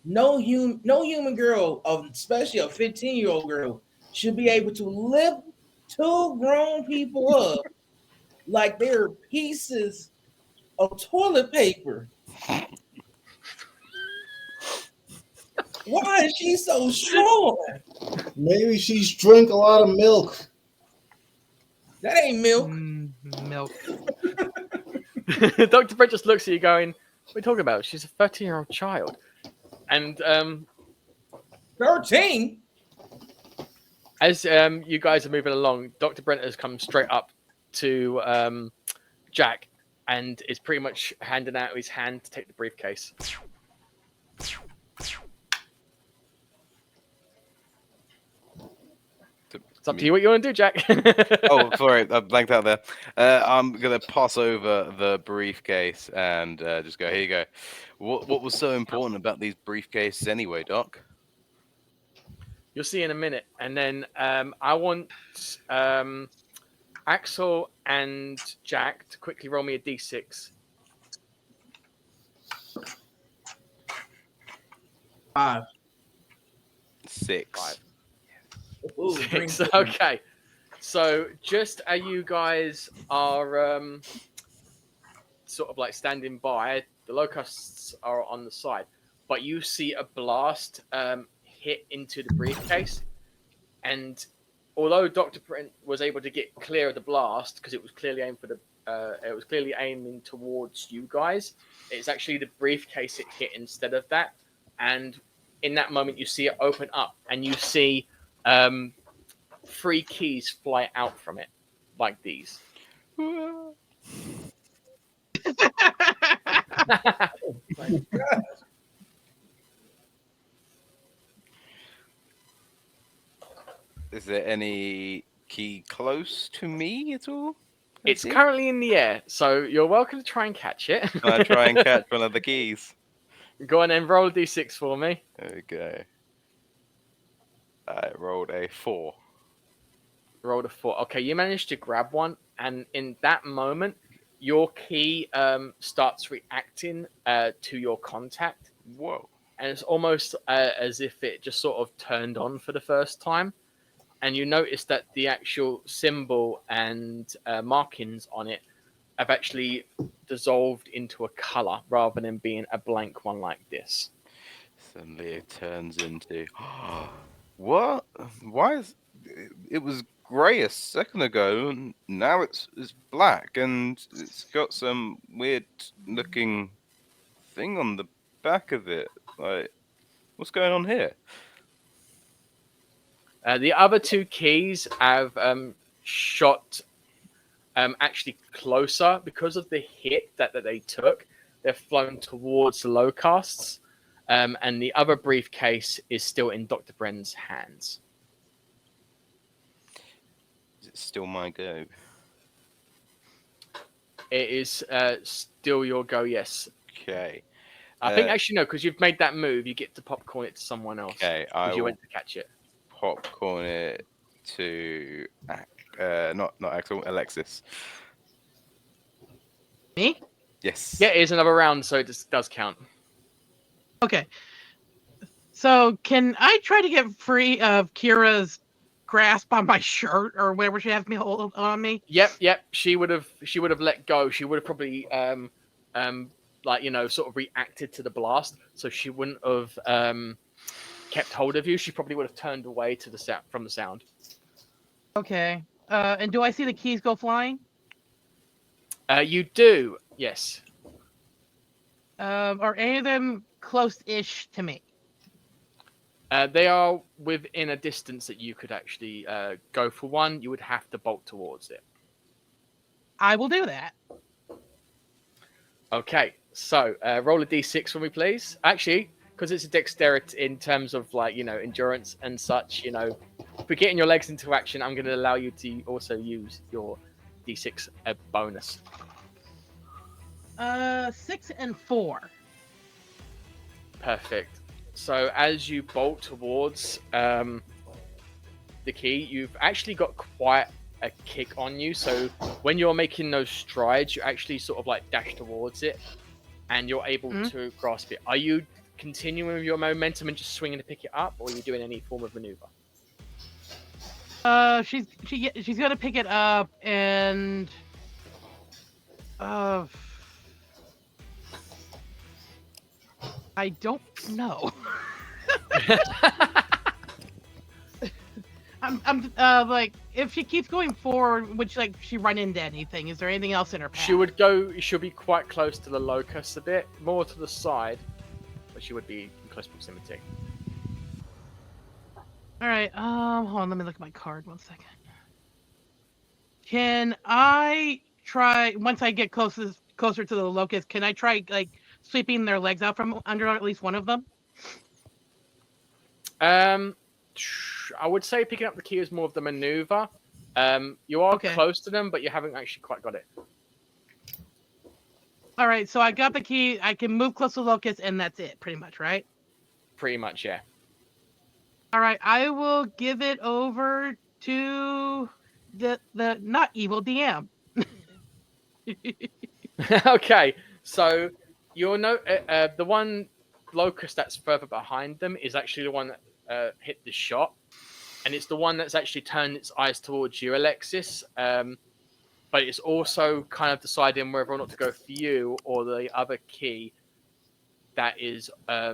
Speaker 5: No human girl, especially a 15-year-old girl, should be able to lift two grown people up like they're pieces of toilet paper. Why is she so strong?
Speaker 7: Maybe she's drank a lot of milk.
Speaker 5: That ain't milk."
Speaker 6: Milk.
Speaker 2: Dr. Brent just looks at you going, what are you talking about? She's a 13-year-old child. And
Speaker 5: 13?
Speaker 2: as you guys are moving along, Dr. Brent has come straight up to Jack and is pretty much handing out his hand to take the briefcase. It's up to you what you want to do, Jack.
Speaker 4: Oh, sorry, I blanked out there. I'm gonna pass over the briefcase and just go. Here you go. What was so important about these briefcases anyway, Doc?
Speaker 2: You'll see in a minute. And then I want Axel and Jack to quickly roll me a d6.
Speaker 5: 5.
Speaker 4: 6.
Speaker 2: 5.
Speaker 5: Ooh,
Speaker 2: 6.
Speaker 5: green.
Speaker 2: Okay. So just as you guys are sort of like standing by, the locusts are on the side, but you see a blast hit into the briefcase, and although Dr. Brent was able to get clear of the blast because it was clearly aimed for it was clearly aiming towards you guys, it's actually the briefcase it hit instead of that. And in that moment, you see it open up, and you see 3 keys fly out from it, like these.
Speaker 4: Is there any key close to me at all?
Speaker 2: It's currently in the air, so you're welcome to try and catch it.
Speaker 4: Can I try and catch one of the keys?
Speaker 2: Go on and roll a d6 for me.
Speaker 4: Okay. I rolled a 4.
Speaker 2: Rolled a 4. Okay, you managed to grab one, and in that moment, your key starts reacting to your contact,
Speaker 4: Whoa.
Speaker 2: and it's almost as if it just sort of turned on for the first time. And you notice that the actual symbol and markings on it have actually dissolved into a color rather than being a blank one like this.
Speaker 4: Suddenly it turns into... What? Why is... It was grey a second ago, and now it's black, and it's got some weird looking thing on the back of it. Like, what's going on here?
Speaker 2: The other 2 keys have shot actually closer because of the hit that they took. They've flown towards the locusts, and the other briefcase is still in Dr. Brent's hands.
Speaker 4: Is it still my go?
Speaker 2: It is still your go, yes.
Speaker 4: Okay.
Speaker 2: I think actually no, because you've made that move, you get to popcorn it to someone else.
Speaker 4: Okay, I
Speaker 2: because you
Speaker 4: will
Speaker 2: went to catch it.
Speaker 4: popcorn it to not Axel, Alexis.
Speaker 6: Me?
Speaker 4: Yes.
Speaker 2: Yeah, it is another round, so it does count.
Speaker 6: Okay. So can I try to get free of Kira's grasp on my shirt or whatever she has me hold on me?
Speaker 2: Yep. She would have let go. She would have probably sort of reacted to the blast, so she wouldn't have kept hold of you. She probably would have turned away to the from the sound.
Speaker 6: Okay. And do I see the keys go flying?
Speaker 2: You do, yes.
Speaker 6: Are any of them close-ish to me?
Speaker 2: They are within a distance that you could actually go for one. You would have to bolt towards it.
Speaker 6: I will do that.
Speaker 2: Okay, so roll a d6 for me, please. Actually, because it's a dexterity in terms of endurance and such, for getting your legs into action, I'm going to allow you to also use your d6 bonus.
Speaker 6: 6 and 4.
Speaker 2: Perfect. So as you bolt towards the key, you've actually got quite a kick on you. So when you're making those strides, you actually sort of like dash towards it, and you're able to grasp it. Are you continuing with your momentum and just swinging to pick it up, or are you doing any form of maneuver?
Speaker 6: She's gonna pick it up and I don't know. I'm like, if she keeps going forward, would she run into anything? Is there anything else in her path?
Speaker 2: She'll be quite close to the locust a bit, more to the side, but she would be in close proximity.
Speaker 6: All right. Hold on. Let me look at my card. 1 second. Can I try once I get closer to the locust? Can I try sweeping their legs out from under at least one of them?
Speaker 2: I would say picking up the key is more of the maneuver. You are
Speaker 6: Okay.
Speaker 2: close to them, but you haven't actually quite got it.
Speaker 6: All right, so I got the key. I can move close to Locust, and that's it, pretty much, right?
Speaker 2: Pretty much, yeah.
Speaker 6: All right, I will give it over to the not evil DM.
Speaker 2: Okay, so you'll know the one locust that's further behind them is actually the one that hit the shot, and it's the one that's actually turned its eyes towards you, Alexis. But it's also kind of deciding whether or not to go for you or the other key that is a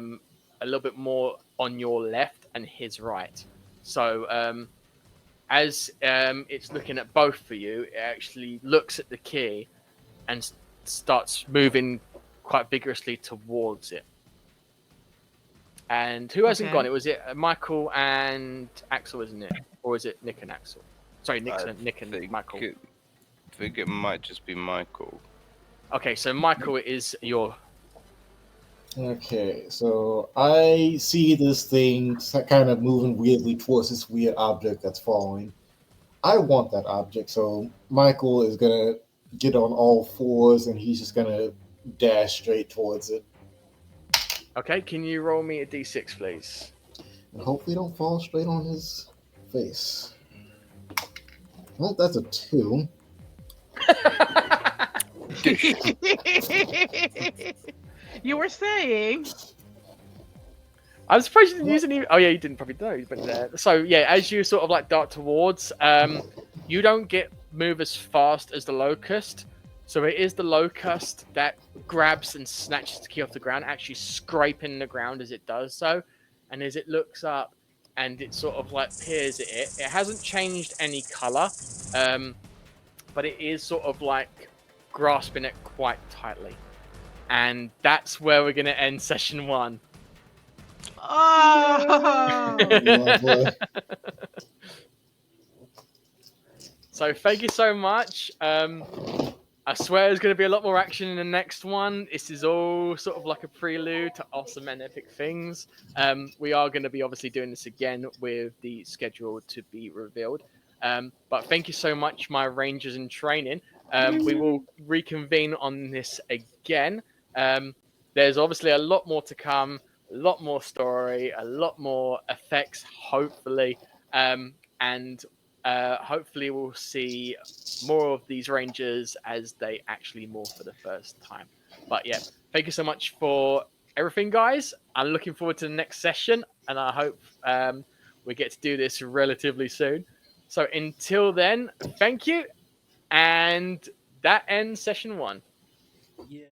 Speaker 2: little bit more on your left and his right. So as it's looking at both for you, it actually looks at the key and starts moving quite vigorously towards it. And who hasn't
Speaker 6: Okay.
Speaker 2: gone? It was it Michael and Axel, isn't it? Or is it Nick and Axel? Sorry, Nick and Michael.
Speaker 4: I think it might just be Michael.
Speaker 2: Okay, so Michael is your.
Speaker 7: Okay, so I see this thing kind of moving weirdly towards this weird object that's falling. I want that object, so Michael is gonna get on all fours and he's just gonna dash straight towards it.
Speaker 2: Okay, can you roll me a d6, please?
Speaker 7: And hopefully don't fall straight on his face. Well, that's a 2.
Speaker 6: You were saying.
Speaker 2: I'm surprised you didn't use any. Oh yeah, you didn't probably know, but so yeah, as you sort of like dart towards, you don't move as fast as the locust. So it is the locust that grabs and snatches the key off the ground, actually scraping the ground as it does so. And as it looks up and it sort of like peers at it, it hasn't changed any color, but it is sort of like grasping it quite tightly. And that's where we're going to end session 1.
Speaker 6: Oh!
Speaker 2: So thank you so much. I swear there's going to be a lot more action in the next one. This is all sort of like a prelude to awesome and epic things. We are going to be obviously doing this again with the schedule to be revealed. But thank you so much, my Rangers in training. We will reconvene on this again. There's obviously a lot more to come, a lot more story, a lot more effects, hopefully. And hopefully we'll see more of these Rangers as they actually morph for the first time. But yeah, thank you so much for everything, guys. I'm looking forward to the next session, and I hope we get to do this relatively soon. So until then, thank you, and that ends session 1.
Speaker 5: Yeah.